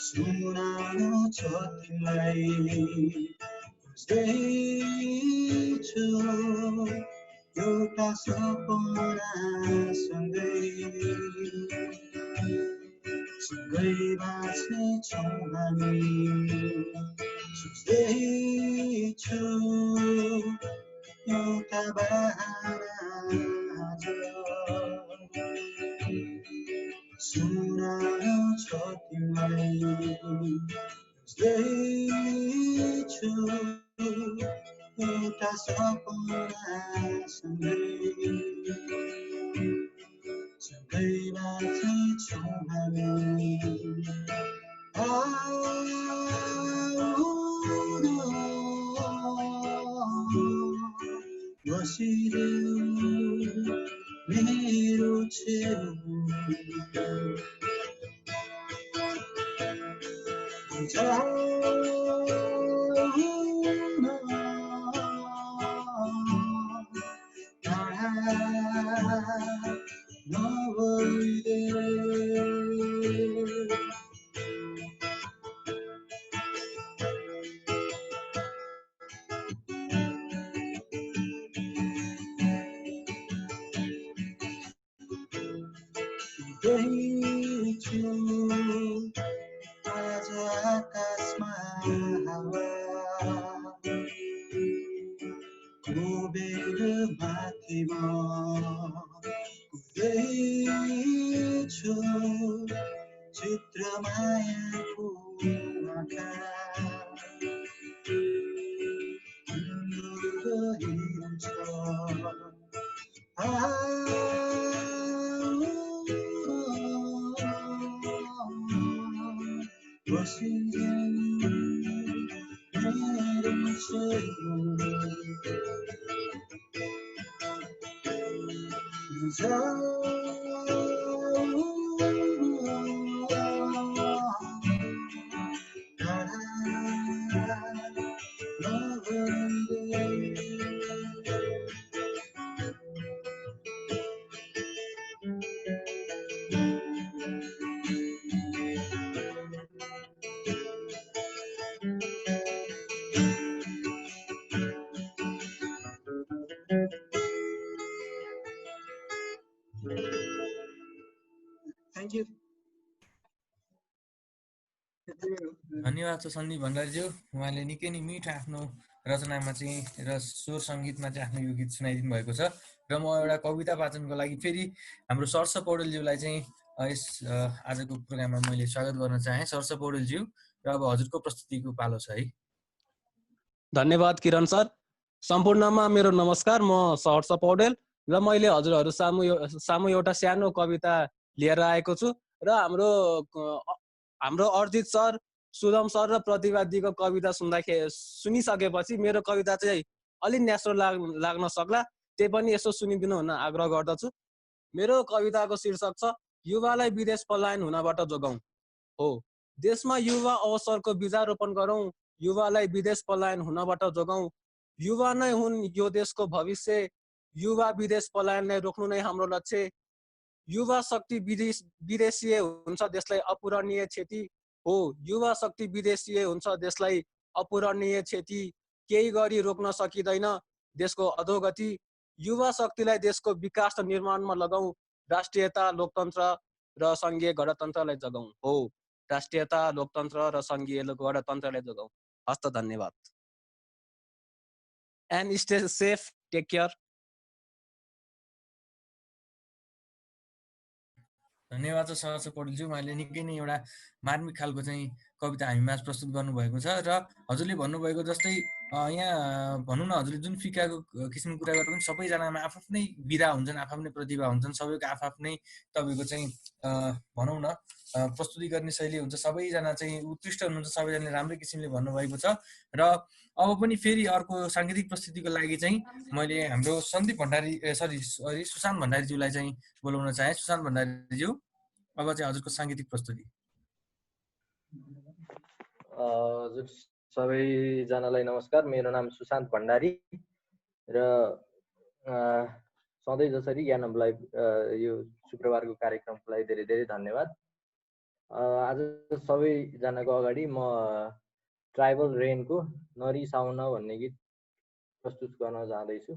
सुनाउनु छ तिमीलाई खोज्दैछु एउटा सपना सँगै बाँच्नेछौँ हामी सोच्दैछु एउटा बहाना सुनाउनु छ तिमीलाई खोज्दैछु एउटा सपना सँगै बाँच्नेछौँ हामी बसिदेऊ मेरो छेउ आज आकाशमा हावा डुबेर माथिमा कुदैछु चित्र मायाको आँखा हिँड्छ धन्यवाद छ सन्दीप भण्डारीज्यू। उहाँले निकै नै मिठो आफ्नो रचनामा चाहिँ र स्वर सङ्गीतमा चाहिँ आफ्नो यो गीत सुनाइदिनु भएको छ। र म एउटा कविता वाचनको लागि फेरि हाम्रो सर्ष पौडेलज्यूलाई चाहिँ यस आजको प्रोग्राममा मैले स्वागत गर्न चाहेँ। सर्ष पौडेलज्यू, र अब हजुरको प्रस्तुतिको पालो छ है। धन्यवाद किरण सर। सम्पूर्णमा मेरो नमस्कार। म सहर्ष पौडेल र मैले हजुरहरू सामु एउटा सानो कविता लिएर आएको छु। र हाम्रो अर्जित सर, सुदम सर र प्रतिभा दिको कविता सुनिसकेपछि मेरो कविता चाहिँ अलिक नेचुरल लाग्न सक्ला, त्यही पनि यसो सुनिदिनु हुन आग्रह गर्दछु। मेरो कविताको शीर्षक छ युवालाई विदेश पलायन हुनबाट जोगाउँ। हो, देशमा युवा अवसरको बीजारोपण गरौँ, युवालाई विदेश पलायन हुनबाट जोगाउँ। युवा नै हुन् यो देशको भविष्य, युवा विदेश पलायनलाई रोक्नु नै हाम्रो लक्ष्य। युवा शक्ति विदेशीय हुन्छ देशलाई अपूरणीय क्षति हो। युवा शक्ति विदेशीय हुन्छ देशलाई अपूरणीय क्षति। केही गरी रोक्न सकिँदैन देशको अधोगति। युवा शक्तिलाई देशको विकास र निर्माणमा लगाऊ। राष्ट्रियता लोकतन्त्र र सङ्घीय गणतन्त्रलाई जगाऊ। हो, राष्ट्रियता लोकतन्त्र र सङ्घीय गणतन्त्रलाई जगाऊ। हस्त, धन्यवाद। And stay safe, take care. धन्यवाद छ सहर्ष पौडेलज्यू। मैले निकै नै एउटा मार्मिक खालको चाहिँ कविता हामीमाझ प्रस्तुत गर्नुभएको छ र हजुरले भन्नुभएको जस्तै यहाँ भनौँ न, हजुरले जुन फिकाको किसिमको कुरा गर्दा पनि सबैजनामा आफ्नै विधा हुन्छन्, आफ्नै प्रतिभा हुन्छन्, सबैको आफ्नै तपाईँको चाहिँ भनौँ न प्रस्तुति गर्ने शैली हुन्छ। सबैजना चाहिँ उत्कृष्ट हुनुहुन्छ, सबैजनाले राम्रै किसिमले भन्नुभएको छ। र अब पनि फेरि अर्को साङ्गीतिक प्रस्तुतिको लागि चाहिँ मैले हाम्रो सन्दीप भण्डारी सुशान्त भण्डारीज्यूलाई चाहिँ बोलाउन चाहे। सुशान्त भण्डारीज्यू, अब चाहिँ हजुरको साङ्गीतिक प्रस्तुति। हजुर सबैजनालाई नमस्कार। मेरो नाम सुशान्त भण्डारी र सधैँ जसरी ज्ञानमलाई यो शुक्रबारको कार्यक्रमको लागि धेरै धेरै धन्यवाद। आज सबैजनाको अगाडि म ट्राइबल रेनको नरिसाउन भन्ने गीत प्रस्तुत गर्न जाँदैछु।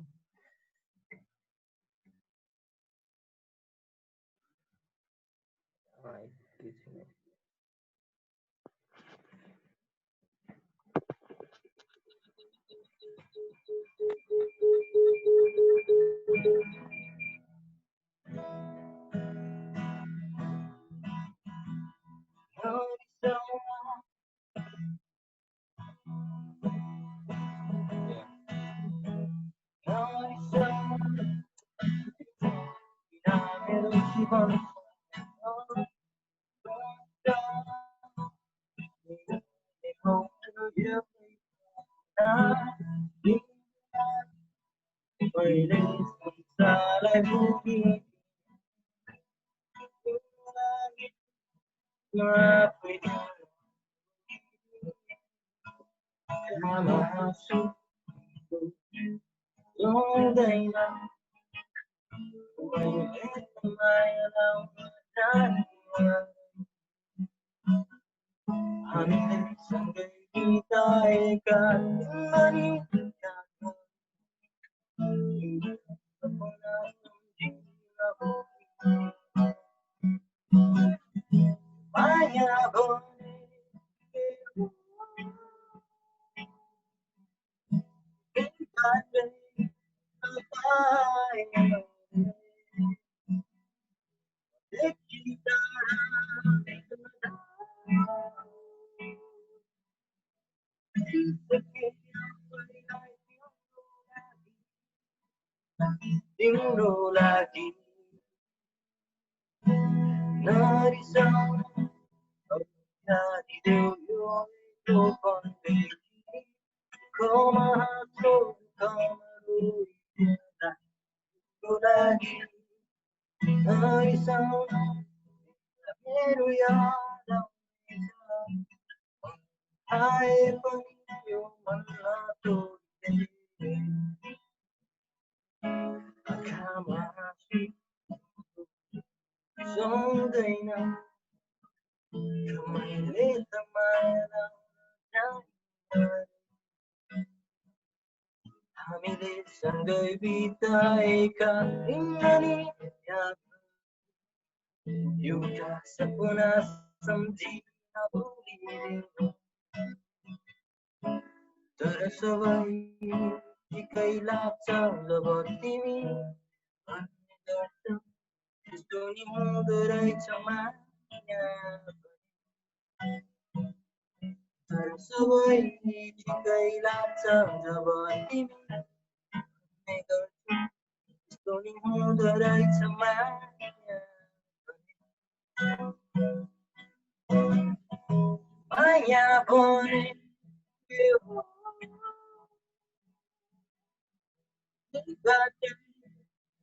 हामीले सँगै बिताएका दिनहरू एउटा सपना सम्झिन भुलिँदैन, तर सबै ठिकै लाग्छ जब तिमी भन्ने गर्छौ। त्यस्तो नि हुँदो रहेछ माया, तर सबै ठिकै लाग्छ जब तिमी भन्ने गर्छौ। त्यस्तो नि हुँदो रहेछ माया, माया भने के हो बाटै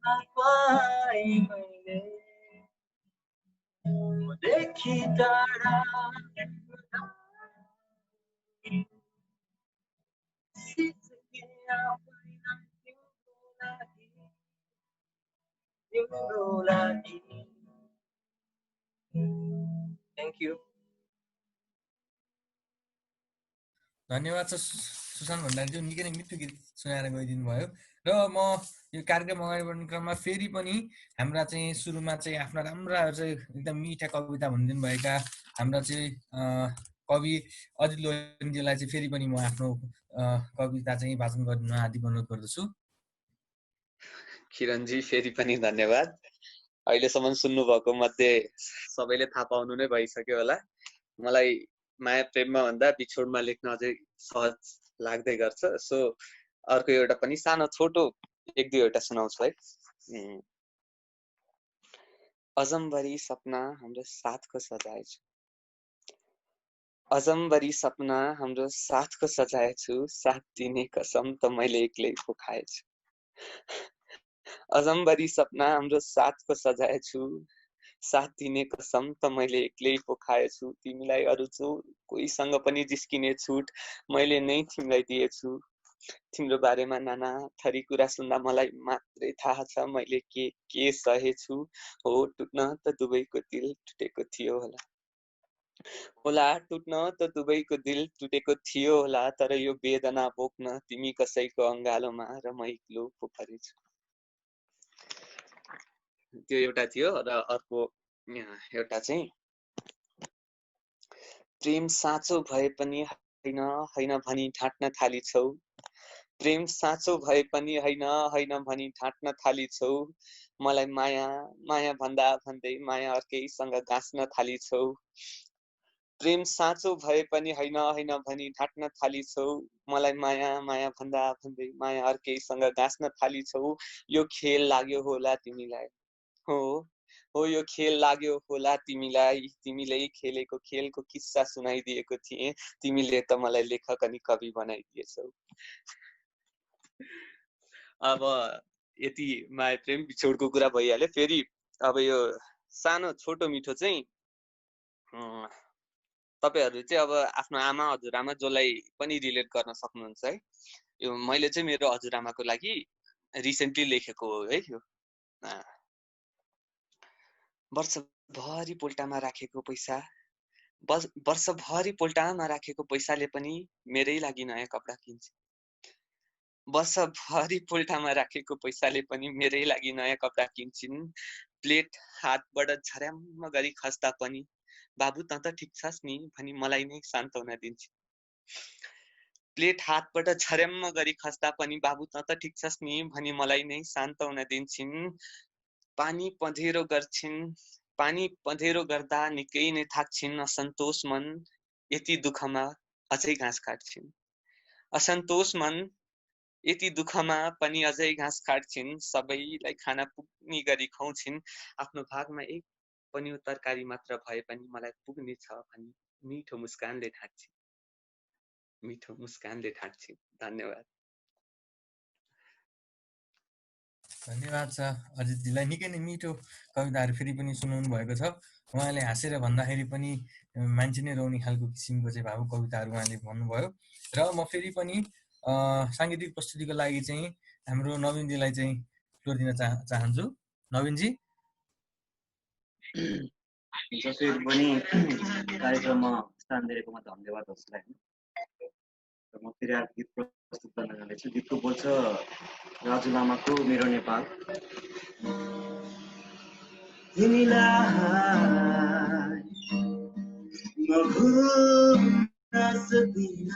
नपाए मैले, मदेखि टाढा सिसके आफैलाई तिम्रो लागि तिम्रो लागि थ्याङ्क यू धन्यवाद छ सुशान्त भण्डारीज्यू, निकै नै मिठो गीत सुनाएर गइदिनु भयो। र म यो कार्यक्रम अगाडि बढ्ने क्रममा फेरि पनि हाम्रा चाहिँ सुरुमा चाहिँ आफ्ना राम्रा चाहिँ एकदम मिठा कविता भनिदिनु भएका हाम्रा चाहिँ कवि अजित लोहानीजीलाई चाहिँ फेरि पनि म आफ्नो कविता चाहिँ वाचन गर्न हार्दिक अनुरोध गर्दछु। किरणजी फेरि पनि धन्यवाद। अहिलेसम्म सुन्नुभएको मध्ये सबैले थाहा पाउनु नै भइसक्यो होला। मलाई माया प्रेममा भन्दा बिछोडमा लेख्न अझै सहज लाग्दै गर्छ। सो अर्को एउटा पनि सानो छोटो एक दुईवटा सुनाउँछु है। अजम्बरी सपना हाम्रो साथको सजाएछु, अजम्बरी सपना हाम्रो साथको सजाएछु, साथ दिने कसम त मैले एक्लै पो खाएछु। अजम्बरी सपना हाम्रो साथको सजाएछु, साथ दिने कसम त मैले एक्लै पो खाएछु। तिमीलाई अरू जो कोहीसँग पनि जिस्किने छुट मैले नै तिमीलाई दिएछु। तिम्रो बारेमा नाना थरी कुरा सुन्दा मलाई मात्रै थाहा छ मैले के सहेछु। हो टुट्न त दुवैको दिल टुटेको थियो होला, होला टुट्न त दुवैको दिल टुटेको थियो होला, तर यो वेदना बोक्न तिमी कसैको अङ्गालोमा र म एक्लो पो परेछु। त्यो एउटा थियो। र अर्को एउटा चाहिँ प्रेम साँचो भए पनि होइन होइन भनी ढाँट्न थालिछौ, प्रेम साँचो भए पनि होइन होइन भनी ढाँट्न थालिछौ। मलाई माया माया भन्दा भन्दै माया अर्कैसँग गाँस्न थालिछौ। प्रेम साँचो भए पनि होइन होइन भनी ढाँट्न थालिछौ। मलाई माया माया भन्दा भन्दै माया अर्कैसँग गाँस्न थालिछौ। यो खेल लाग्यो होला तिमीलाई, हो यो खेल लाग्यो होला तिमीलाई, तिमीले खेलेको खेलको किस्सा सुनाइदिएको थिएँ, तिमीले त मलाई लेखक अनि कवि बनाइदिएछौ। अब यति माया प्रेम बिछोडको कुरा भइहाल्यो। फेरि अब यो सानो छोटो मिठो चाहिँ तपाईहरु चाहिँ अब आफ्नो आमा हजुरआमा जसलाई पनि रिलेट गर्न सक्नुहुन्छ है। यो मैले चाहिँ मेरो हजुरआमाको लागि रिसेन्टली लेखेको हो है। यो वर्षभरि पोल्टामा राखेको पैसा, वर्षभरि पोल्टामा राखेको पैसाले पनि मेरै लागि नयाँ कपडा किन्छ। वर्षभरि पोल्टामा राखेको पैसाले पनि मेरै लागि नयाँ कपडा किन्छन्। प्लेट हातबाट झर्याम्म गरी खस्दा पनि बाबु त ठिक छस् नि भनी मलाई नै सान्त्वना दिन्छ। प्लेट हातबाट झर्याम्म गरी खस्दा पनि बाबु त ठिक छस् नि भनी मलाई नै सान्त्वना दिन्छन्। पानी पँधेरो गर्छिन्, पानी पँधेरो गर्दा निकै नै थाक्छिन्। असन्तोष मन यति दुःखमा अझै घाँस काट्छिन्। असन्तोष मन यति दुःखमा पनि अझै घाँस काट्छिन्। सबैलाई खाना पुग्ने गरी खुवाउँछिन्। आफ्नो भागमा एक पनि तरकारी मात्र भए पनि मलाई पुग्ने छ भनी मिठो मुस्कानले ढाँट्छिन्। मिठो मुस्कानले ढाँट्छिन्। धन्यवाद। धन्यवाद छ अजितजीलाई। निकै नै मिठो कविताहरू फेरि पनि सुनाउनु भएको छ। उहाँले हाँसेर भन्दाखेरि पनि मान्छे नै रोउने खालको किसिमको चाहिँ भावुक कविताहरू उहाँले भन्नुभयो। र म फेरि पनि साङ्गीतिक प्रस्तुतिको लागि चाहिँ हाम्रो नवीनजीलाई चाहिँ फ्लोर दिन चाहन्छु। नवीनजी। फेरि पनि कार्यक्रममा स्थान दिएकोमा धन्यवाद हजुरलाई। म फेरि अर्को गीत प्रस्तुत गर्न जाँदैछु। गीतको बोल छ राजु लामाको मेरो नेपाल। तिमीलाई म भुल्न सक्दिनँ,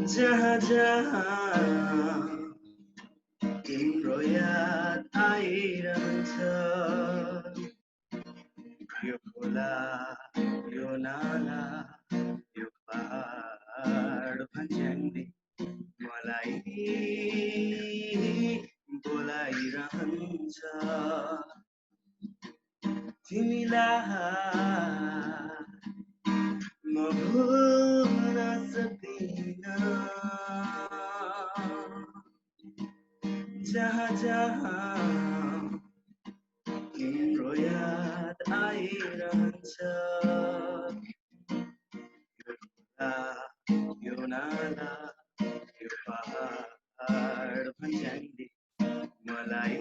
जहाँ जहाँ तिम्रो याद आइरहन्छ। यो खोला यो नाला यो पहाड भन्ज्याङले मलाई बोलाइरहन्छ। तिमीलाई म भुल्न सक्दिनँ, जहाँ जहाँ तिम्रो याद आइरहन्छ। यो नाला यो पहाड भन्ज्याङले मलाई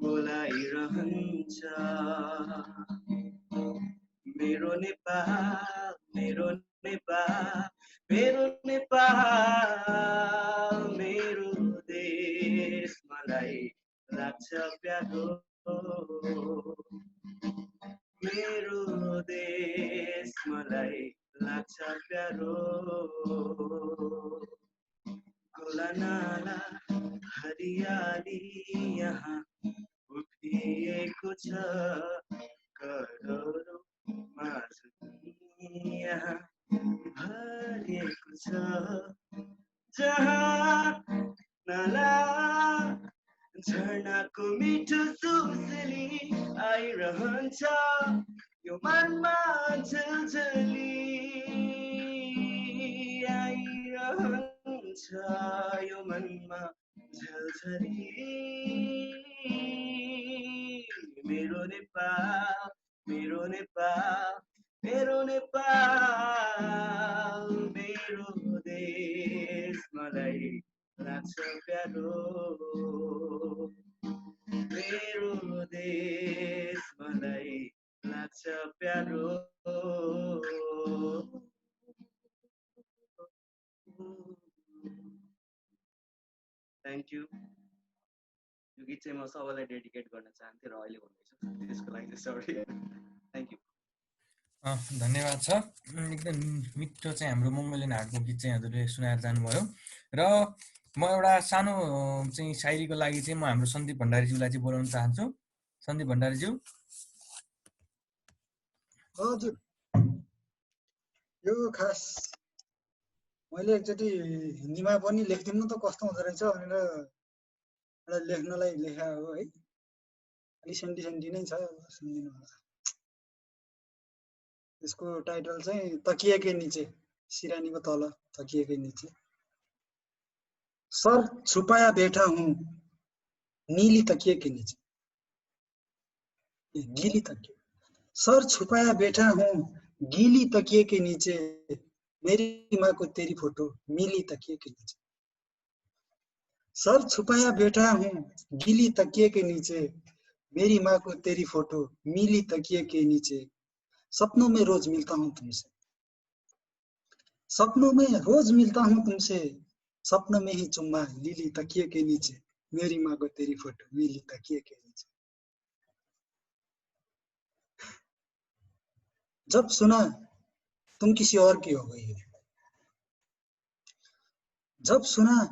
बोलाइरहन्छ मेरो नेपाल मेरो नेपाल मेरो नेपाल मेरो देश मलाई लाग्छ प्यारो मेरो देश मलाई लाग्छ प्यारो खोला नाला हरियाली यहाँ उभिएको छ करोडौँ माझ यहाँ भरिएको छ जहाँ नाला झरनाको मिठो सुसली आइरहन्छ यो मनमा झलझली आइरहन्छ यो मनमा झलझली मेरो नेपाल मेरो नेपाल मेरो नेपाल मेरो देश मलाई लाग्छ प्यारो मेरो देश मलाई लाग्छ प्यारो थ्याङ्क यू यो गीत चाहिँ म सबैलाई डेडिकेट गर्न चाहन्थेँ र अहिले भन्दैछु त्यसको लागि चाहिँ सरी थ्याङ्क यू धन्यवाद छ एकदम मिठो चाहिँ हाम्रो मङ्गोलियन हाटको गीत चाहिँ हजुरले सुनाएर जानुभयो र म एउटा सानो चाहिँ शायरीको लागि चाहिँ म हाम्रो सन्दीप भण्डारीज्यूलाई चाहिँ बोलाउन चाहन्छु सन्दीप भण्डारीज्यू हजुर यो खास मैले एकचोटि हिन्दीमा पनि लेख्दिउँ न त कस्तो हुँदो रहेछ भनेर एउटा लेख्नलाई लेखा हो है अलि सेन्टी सेन्टी नै छ सुनिदिनु होला यसको टाइटल चाहिँ तकिएकै नीचे सिरानीको तल तकिएकै नीचे सर छुपाया बैठा हूँ नीली तकिए के नीचे गीली तकिए सर छुपाया बैठा हूँ गीली तकिए के नीचे मेरी माँ को तेरी फोटो मिली तकिए के नीचे सर छुपाया बैठा हूँ गीली तकिए के नीचे मेरी माँ को तेरी फोटो मिली तकिए के नीचे सपनों में रोज मिलता हूँ तुमसे सपनों में रोज मिलता हूँ तुमसे सपनों में ही चुम्मा लीली तकिए के नीचे मेरी माँ को तेरी फोटो मिली तकिए के नीचे जब सुना तुम किसी और की हो गई हो जब सुना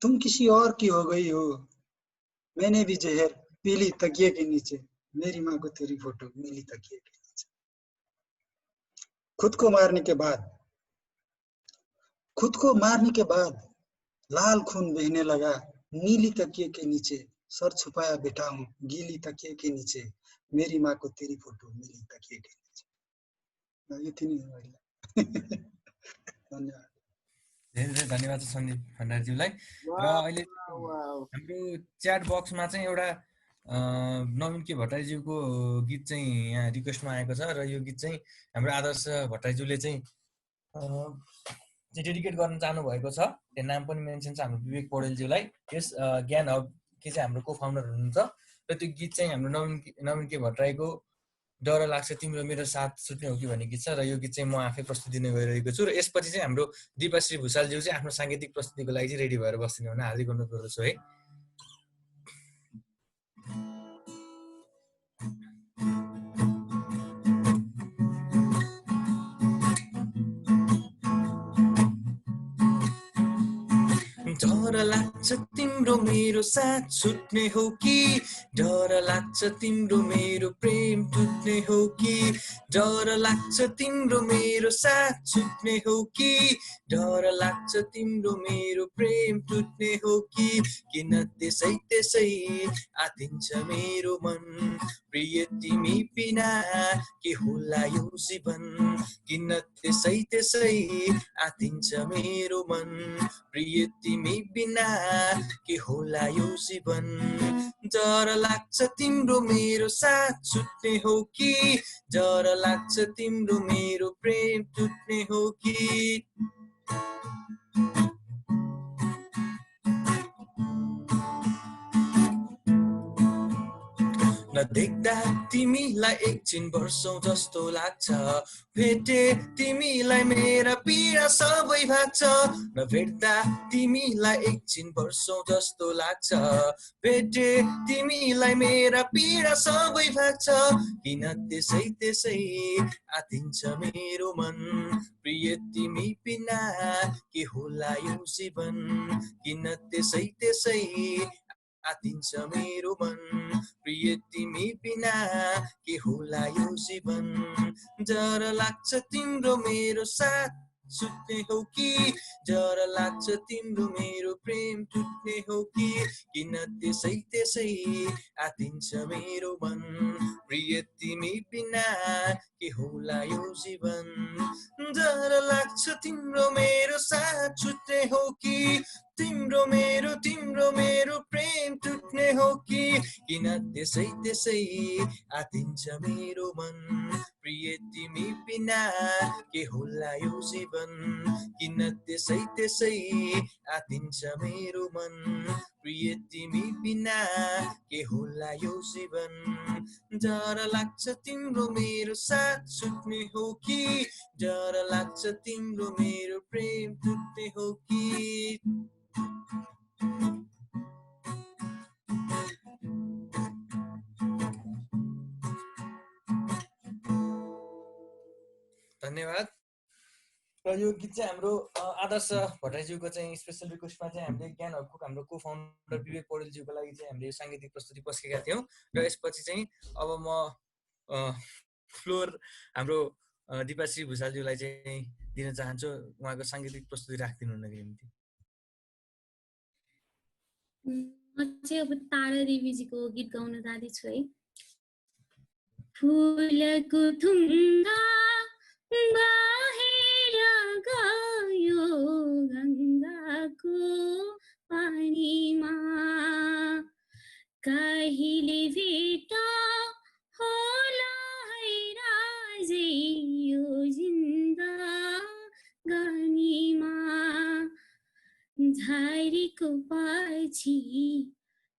तुम किसी और की हो गई हो मैंने भी जहर पीली तकिए के नीचे मेरी माँ को तेरी फोटो मिली तकिए के नीचे खुद को मारने के बाद लाल खून बहने लगा नीली तकिए के नीचे सर छुपाया बैठा हूँ गीली तकिए के नीचे मेरी माँ को तेरी फोटो मिली तकिए के नीचे यति नै हो अहिले धन्यवाद धेरै धेरै धन्यवाद छ सन्दीप भण्डारीज्यूलाई र अहिले हाम्रो च्याट बक्समा चाहिँ एउटा नवीन के भट्टराईज्यूको गीत चाहिँ यहाँ रिक्वेस्टमा आएको छ र यो गीत चाहिँ हाम्रो आदर्श भट्टराईज्यूले चाहिँ डेडिकेट गर्न चाहनु भएको छ त्यो नाम पनि मेन्सन छ हाम्रो विवेक पौडेलज्यूलाई यस ज्ञान हब के चाहिँ हाम्रो को फाउन्डर हुनुहुन्छ र त्यो गीत चाहिँ हाम्रो नवीन के भट्टराईको डर लाग्छ तिम्रो मेरो साथ छुट्ने हो कि भन्ने गीत छ र यो गीत चाहिँ म आफै प्रस्तुति दिन गइरहेको छु र यसपछि चाहिँ हाम्रो दिपाश्री भुषालज्यू चाहिँ आफ्नो साङ्गीतिक प्रस्तुतिको लागि चाहिँ रेडी भएर बस्दिनु हुन हार्दिक अनुरोध गर्दछु है डर लाग्छ तिम्रो मेरो साथ छुट्ने हो कि डर लाग्छ तिम्रो मेरो प्रेम टुट्ने हो कि डर लाग्छ तिम्रो मेरो साथ छुट्ने हो कि डर लाग्छ तिम्रो मेरो प्रेम टुट्ने हो कि किन त्यसै त्यसै आतिन्छ मेरो मन प्रिय तिमी बिना के होला यो जीवन किन त्यसै त्यसै आतिन्छ मेरो मन प्रिय तिमी बिना के होला यो जीवन डर लाग्छ तिम्रो मेरो साथ छुट्ने हो कि डर लाग्छ तिम्रो मेरो प्रेम टुट्ने हो कि नदेख्दा तिमीलाई एकछिन वर्षौं जस्तो लाग्छ भेटे तिमीलाई मेरा पीडा सबै भाग्छ नभेट्दा तिमीलाई एकछिन वर्षौं जस्तो लाग्छ भेटे तिमीलाई मेरा पीडा सबै भाग्छ किन त्यसै त्यसै आतिन्छ मेरो मन प्रिय तिमी बिना के होला यो जीवन किन त्यसै त्यसै आतिन्छ मेरो मन प्रिय तिमी बिना के होला यो जीवन डर लाग्छ तिम्रो मेरो साथ छुट्ने हो कि डर लाग्छ तिम्रो मेरो प्रेम टुट्ने हो कि किन त्यसै त्यसै आतिन्छ मेरो मन प्रिय तिमी बिना के होला यो जीवन डर लाग्छ तिम्रो मेरो साथ छुट्ने हो कि तिम्रो मेरो प्रेम टुट्ने हो कि किन त्यसै त्यसै आतिन्छ मेरो मन प्रिय तिमी बिना के होला यो जीवन किन त्यसै त्यसै आतिन्छ मेरो मन प्रिय तिमी बिना के होला यो जीवन डर लाग्छ तिम्रो मेरो साथ छुट्ने हो कि डर लाग्छ तिम्रो मेरो प्रेम टुट्ने हो कि धन्यवाद र यो गीत चाहिँ हाम्रो आदर्श भट्टराईज्यूको चाहिँ स्पेसल रिक्वेस्टमा चाहिँ हामीले ज्ञान हबको हाम्रो को फाउन्डर विवेक पौडेलज्यूको लागि चाहिँ हामीले साङ्गीतिक प्रस्तुति पस्केका थियौँ र यसपछि चाहिँ अब म फ्लोर हाम्रो दिपाश्री भुषालज्यूलाई चाहिँ दिन चाहन्छु उहाँको साङ्गीतिक प्रस्तुति राखिदिनु हुनको निम्ति म चाहिँ अब तारा देवीजीको गीत गाउन जाँदैछु है फुलको थुङ्गा बाहिर गयो गङ्गाको पानीमा कहिले भेट होला है राजे यो जिन्दगानीमा झारीको पछि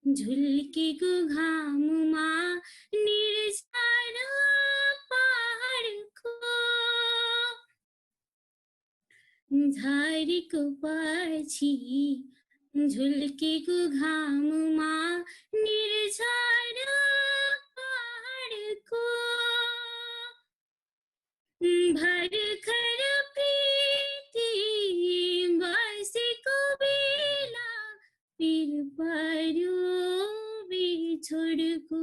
झुल्केको घाममा निर्जन पहाडको झारीको पछि झुल्केको घाममा निर्जन पहाडको भर्खर प्रीति बसेको बेला पिर पर्यो बिछोडको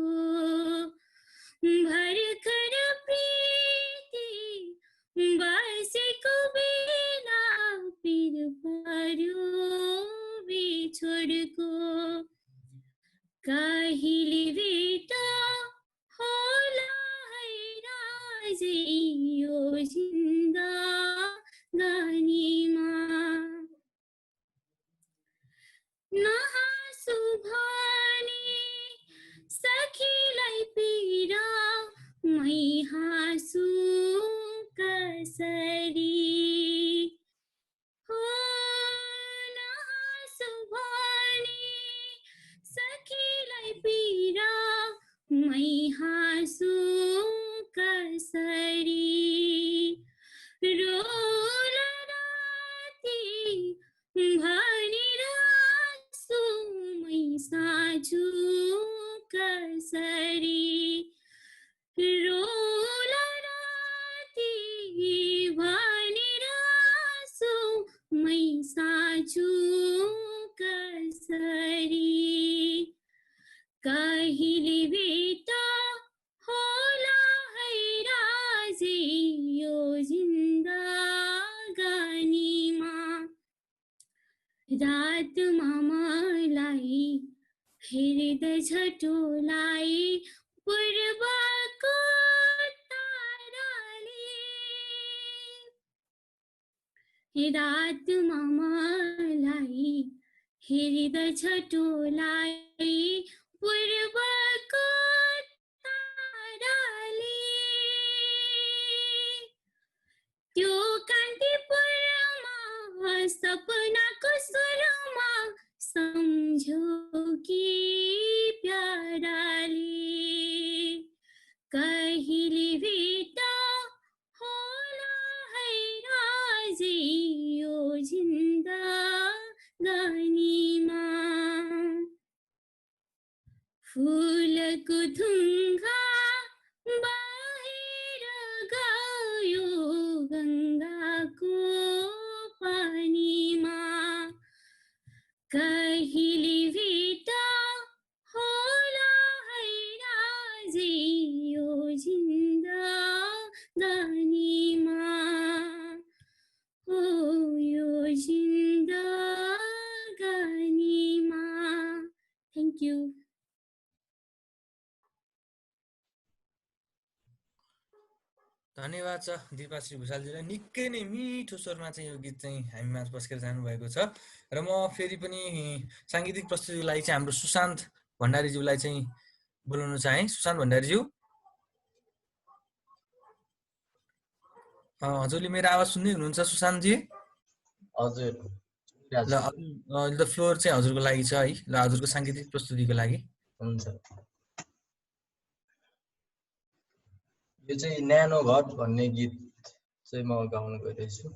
भर्खर प्रीति बसेको बेला पिर पर्यो बिछोडको कहिले भेट होला है राजे यो जिन्दगानीमा नहाँसु भने सखीलाई पीडा मै हाँसु कसरी हो नहाँसु भने सखीलाई पीडा मै हाँसु कसरी रोल राती भनेर मै साँझु कसरी रोल राती भनेर मै साँझु कसरी कहिले भेट होला है राजे यो जिन्दगानीमा रातमा मलाई हेर्दछ टोलाई पूर्वको ताराले रातमा मलाई हेर्दछ टोलाई पूर्वको ताराले त्यो कान्तिपुरमा सपनाको स्वरमा सम्झो कि प्याराले फुलको थुङ्गा बाहिर गयो गङ्गाको पानीमा कहिले भेट्दा होला है राजी यो जिन्दगानीमा हो यो जिन्दगानीमा। Thank you. धन्यवाद छ दिपाश्री भुषालजीलाई। निकै नै मिठो स्वरमा चाहिँ यो गीत चाहिँ हामी माझ पस्केर जानुभएको छ र म फेरि पनि साङ्गीतिक प्रस्तुतिको लागि चाहिँ हाम्रो सुशान्त भण्डारीज्यूलाई चाहिँ बोलाउन चाहे। सुशान्त भण्डारीज्यू, हजुरले मेरो आवाज सुन्दै हुनुहुन्छ सुशान्तजी? हजुर। ल द फ्लोर चाहिँ हजुरको लागि छ है। ल हजुरको साङ्गीतिक प्रस्तुतिको लागि। हुन्छ। यो चाहिँ न्यानो घर भन्ने गीत चाहिँ म गाउन गइरहेछु।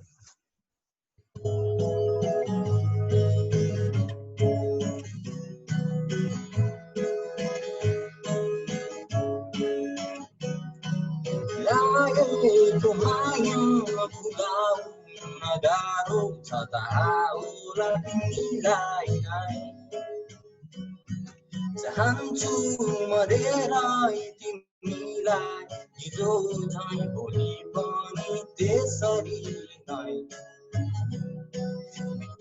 लागेको माया भुलाउन गाह्रो छ त आउला तिमीलाई चाहन्छु म धेरै तिमीलाई हिजो झै भोलि पनि त्यसरी नै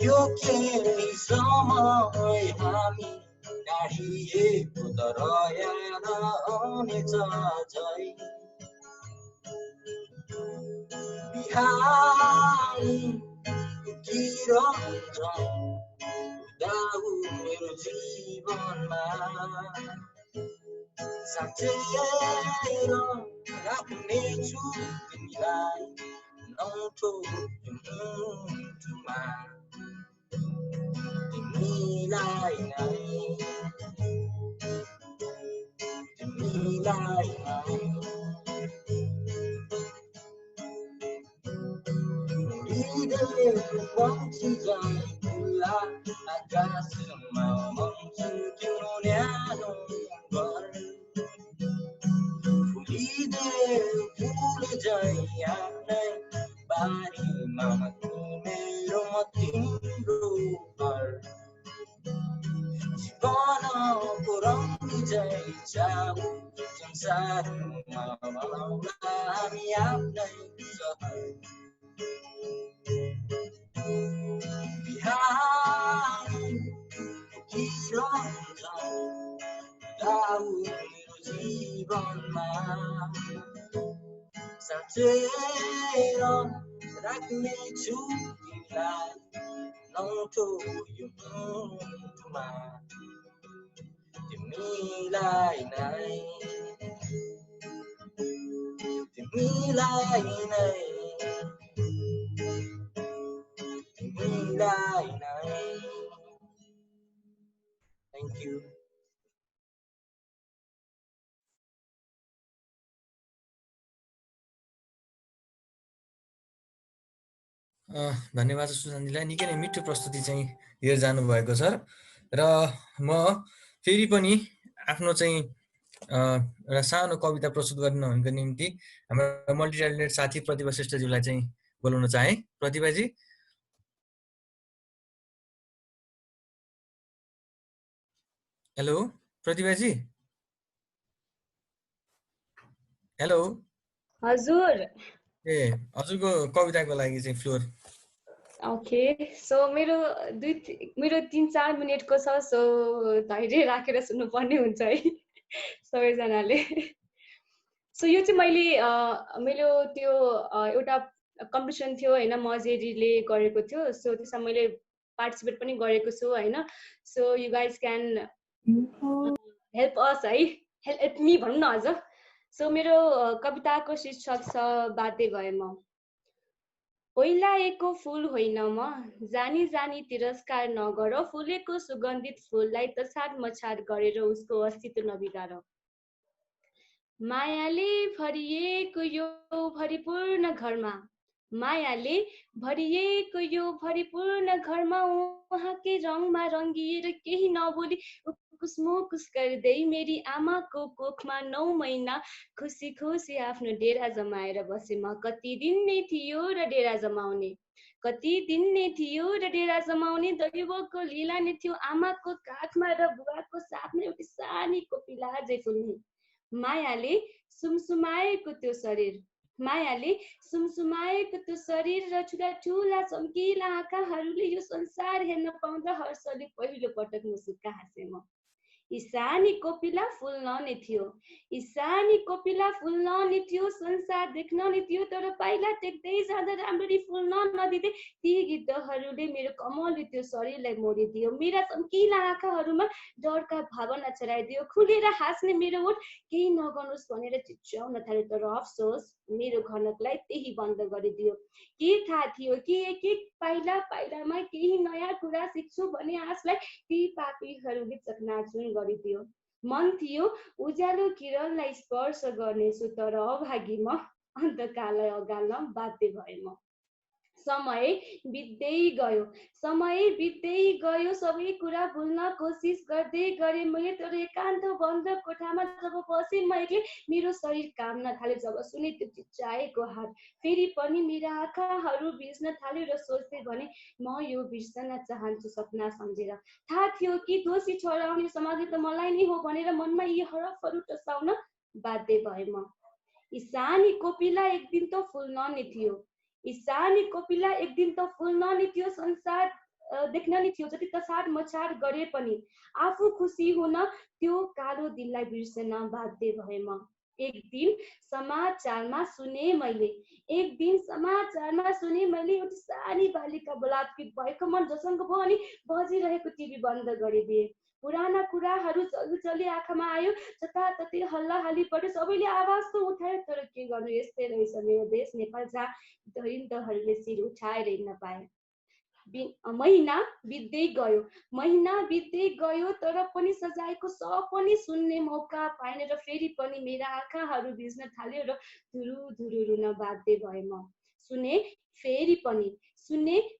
यो केही समय हामी टाढिएको तर याद आउनेछ झै बिहानी किरण दाउ मेरो जीवनमा साँचेर राख्नेछु तिमीलाई नौठो मुटुमा तिमीलाई नै हृदयको पक्षी झै खुला आकाशमा मन्छु तिम्रो न्यानो घर फुलिदेऊ फुल झै आफ्नै बारीमा मेरो म तिम्रो घर जीवनको रङ झै जाऊ संसारमा बनाउला हामी आफ्नै सहर बिहानी किरण दाउ मेरो जीवनमा साँचेर राख्नेछु तिमीलाई नौठो यो मुटुमा तिमीलाई नै तिमीलाई नै तिमीलाई नै। Thank you. धन्यवाद सुशान्तजीलाई। निकै नै मिठो प्रस्तुति चाहिँ लिएर जानुभएको छ र म फेरि पनि आफ्नो चाहिँ एउटा सानो कविता प्रस्तुत गर्नको निम्ति हाम्रो मल्टी ट्यालेन्टेड साथी प्रतिभा श्रेष्ठज्यूलाई चाहिँ बोलाउन चाहे। प्रतिभाजी, हेलो प्रतिभाजी, हेलो। हजुर। ए हजुरको कविताको लागि चाहिँ फ्लोर। ओके, सो मेरो 3-4 मिनटको छ, सो धैर्य राखेर सुन्नुपर्ने हुन्छ है सबैजनाले। सो यो चाहिँ मैले मेरो त्यो एउटा कम्पिटिसन थियो होइन, मजेरीले गरेको थियो। सो त्यसमा मैले पार्टिसिपेट पनि गरेको छु होइन। So you guys can help us है, हेल्प मी भनौँ न अझ। सो मेरो कविताको शीर्षक छ बाध्य भए म। ओइलाएको फुल होइन म, जानी जानी तिरस्कार नगर, फुलेको सुगन्धित फुललाई त छाड मछाड गरेर उसको अस्तित्व नबिगार। मायाले भरिएको यो भरिपूर्ण घरमा, मायाले भरिएको यो भरिपूर्ण घरमा उहाँकै रङमा रङ्गिएर केही नबोली कुसमोकुस गर्दै मेरी आमाको कोखमा 9 महिना खुसी खुसी आफ्नो डेरा जमाएर बसे म। कति दिन नै थियो र डेरा जमाउने, कति दिन नै थियो र डेरा जमाउने, दैवको लीला नै थियो आमाको काखमा र बुवाको साथमा एउटी सानी कोपिला अझै फुल्ने। मायाले सुमसुमाएको त्यो शरीर, मायाले सुमसुमाएको त्यो शरीर र ठुला ठुला चम्किला आँखाहरूले यो संसार हेर्न पाउँदा हर्षले पहिलो पटक मुसुक्का हाँसे म। यी सानी कोपिला फुल्न नै थियो, यी सानी कोपिला फुल्न नै थियो, संसार देख्न नै थियो, तर पाइला टेक्दै जाँदा राम्ररी फुल्न नदिँदै ती गिद्धहरूले मेरो कमलले त्यो शरीरलाई मोडिदियो। मेरा चम्किला आँखाहरूमा डरका भावना चढाइदियो। खुलेर हाँस्ने मेरो ओठ केही नगर्नुहोस् भनेर चिच्याउन थाल्यो, तर अफसोस मेरो घनकलाई त्यही बन्द गरिदियो। के थाहा थियो कि एक एक पाइला पाइलामा केही नयाँ कुरा सिक्छु भने आशलाई ती पापीहरूले चकनाचुर गरिदियो। मन थियो उज्यालो किरणलाई स्पर्श गर्नेछु, तर अभागी म अन्धकारलाई अगाल्न बाध्य भए म। समय बित्दै गयो, समय बित्दै गयो, सबै कुरा भुल्न कोसिस गर्दै गरेँ मैले, तर एकान्त बन्द कोठामा जब बसेँ म एक्लै मेरो शरीर काम्न थाल्यो। जब सुने त्यो चिच्चाएको हात, फेरि पनि मेरा आँखाहरू भिज्न थाल्यो र सोच्दै भने म यो बिर्सन चाहन्छु सपना सम्झेर। थाहा थियो कि दोषी ठहराउने समाजले त मलाई नै हो भनेर मनमा यी हरफहरू टसाउन बाध्य भए म। यी सानी कोपिला एक दिन त फुल्न नै थियो, यी सानी कोपिला एक दिन त फुल्न नै थियो, संसार देख्न नै थियो, जति तछाड मछाड गरे पनि आफू खुसी हुन त्यो कालो दिललाई बिर्सन बाध्य भए म। एक दिन समाचारमा सुने मैले, एक दिन समाचारमा सुने मैले एउटी सानी बालिका बलात्कृत भएको। मन झसङ्ग भयो अनि बजिरहेको टिभी बन्द गरिदिए। पुराना कुराहरू जल्दी आँखामा आयो, जताततै हल्लाहाली बढ्यो, सबैले आवाज त उठायो, तर के गर्नु, यस्तै रहेछ मेरो देश नेपाल, जहाँ दरिन्द्रहरूले शिर उठाएर हिँड्न पाए। महिना बित्दै गयो, महिना बित्दै गयो, तर पनि सजायको सपनी सुन्ने मौका पाएन र फेरि पनि मेरा आँखाहरू भिज्न थाल्यो र धुरु धुरु रुन बाध्य भए म। सुने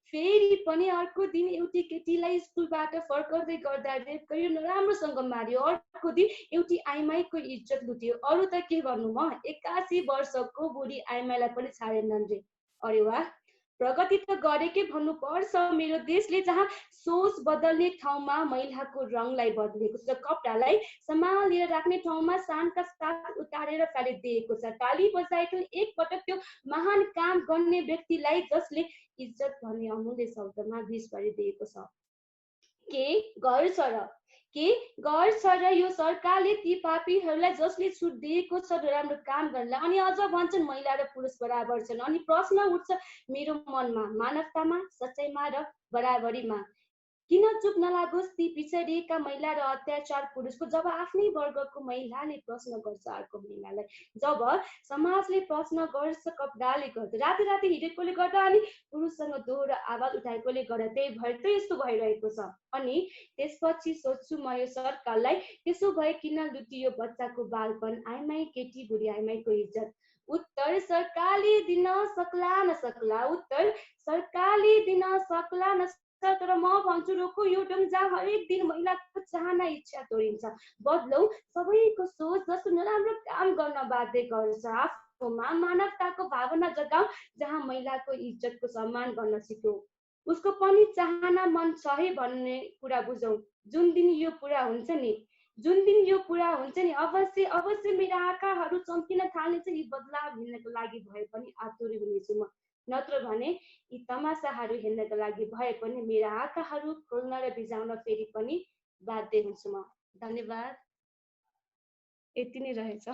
फेरि पनि अर्को दिन एउटी केटीलाई स्कुलबाट फर्काउँदै गर्दा रेप गर्यो, नराम्रोसँग मार्यो। अर्को दिन एउटी आइमाईको इज्जत लुट्यो। अरू त के गर्नु, म 81 वर्षको बुढी आइमाईलाई पनि छाडेनन् रे। अरे वाह, प्रगति त गरेकै भन्नुपर्छ मेरो देशले, जहाँ सोच बदल्ने ठाउँमा महिलाको रङलाई बदलेको छ, कपडालाई सम्हालेर राख्ने ठाउँमा शानका साथ उतारेर फालिदिएको छ। ताली बजाएको एक पटक त्यो महान काम गर्ने व्यक्तिलाई जसले इज्जत भन्ने अमूल्य शब्दमा विष भरिदिएको छ। के गर्छ र यो सरकारले ती पापीहरूलाई जसले छुट दिएको छ राम्रो काम गर्नलाई, अनि अझ भन्छन् महिला र पुरुष बराबर छन्। अनि प्रश्न उठ्छ मेरो मनमा, मानवतामा, सच्चाइमा र बराबरीमा किन चुप नलागोस् ती पिछडिएका महिला र अत्याचार पुरुषको? जब आफ्नै वर्गको महिलाले प्रश्न गर्छ अर्को महिलालाई, जब समाजले प्रश्न गर्छ कपडाले गर्दा, राति राति हिँडेकोले गर्दा, अनि पुरुषसँग दोहोरो आवाज उठाएकोले गर्दा, त्यही भएर त यस्तो भइरहेको छ। अनि त्यसपछि सोध्छु म यो सरकारलाई, त्यसो भए किन लुटियो बच्चाको बालपन, आइमाई केटी बुढी आइमाईको इज्जत? उत्तर सरकारले दिन सक्ला नसक्ला, उत्तर सरकारले दिन सक्ला नसक्ला, तर म भन्छु रोको यो ढङ्ग जहाँ हरेक दिन महिलाको चाहना इच्छा तोडिन्छ। बदलौ सबैको सोच, जसले नराम्रो काम गर्न बाध्य गर्छ। आफूमा मानवताको भावना जगाऊ, जहाँ महिलाको इज्जतको सम्मान गर्न सिकौ। उसको पनि चाहना मन छ है भन्ने कुरा बुझौ। जुन दिन यो पुरा हुन्छ नि, अवश्य मेरा आँखाहरू चम्किन थाल्नेछ। यी बदलाव हेर्नको लागि भए पनि आतुरी हुनेछु म, नत्र भने यी तमासाहरू हेर्नका लागि भए पनि मेरा आँखाहरू खोल्न र बिजाउन फेरि पनि बाध्य हुन्छु म। धन्यवाद, यति नै रहेछ।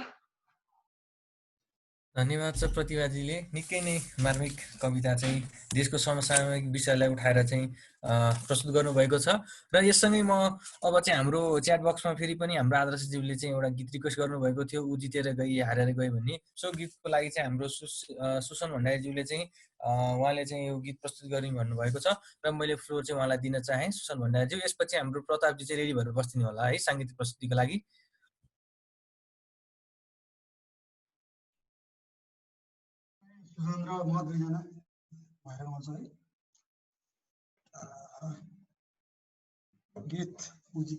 धन्यवाद छ प्रतिभाजीले। निकै नै मार्मिक कविता चाहिँ देशको समसामयिक विषयलाई उठाएर चाहिँ प्रस्तुत गर्नुभएको छ। र यससँगै म अब चाहिँ हाम्रो च्याट बक्समा फेरि पनि हाम्रो आदर्शज्यूले चाहिँ एउटा गीत रिक्वेस्ट गर्नुभएको थियो, ऊ जितेर गई हारेर गई भन्ने। सो गीतको लागि चाहिँ हाम्रो सुसन भण्डारीज्यूले चाहिँ उहाँले चाहिँ यो गीत प्रस्तुत गर्ने भन्नुभएको छ र मैले फ्लोर चाहिँ उहाँलाई दिन चाहेँ। सुसन भण्डारीज्यू, यसपछि हाम्रो प्रतापजी चाहिँ रेडी भएर बस्दिनु होला है साङ्गीतिक प्रस्तुतिको लागि। सुसन र म दुईजना भएर आउँछ है। गीत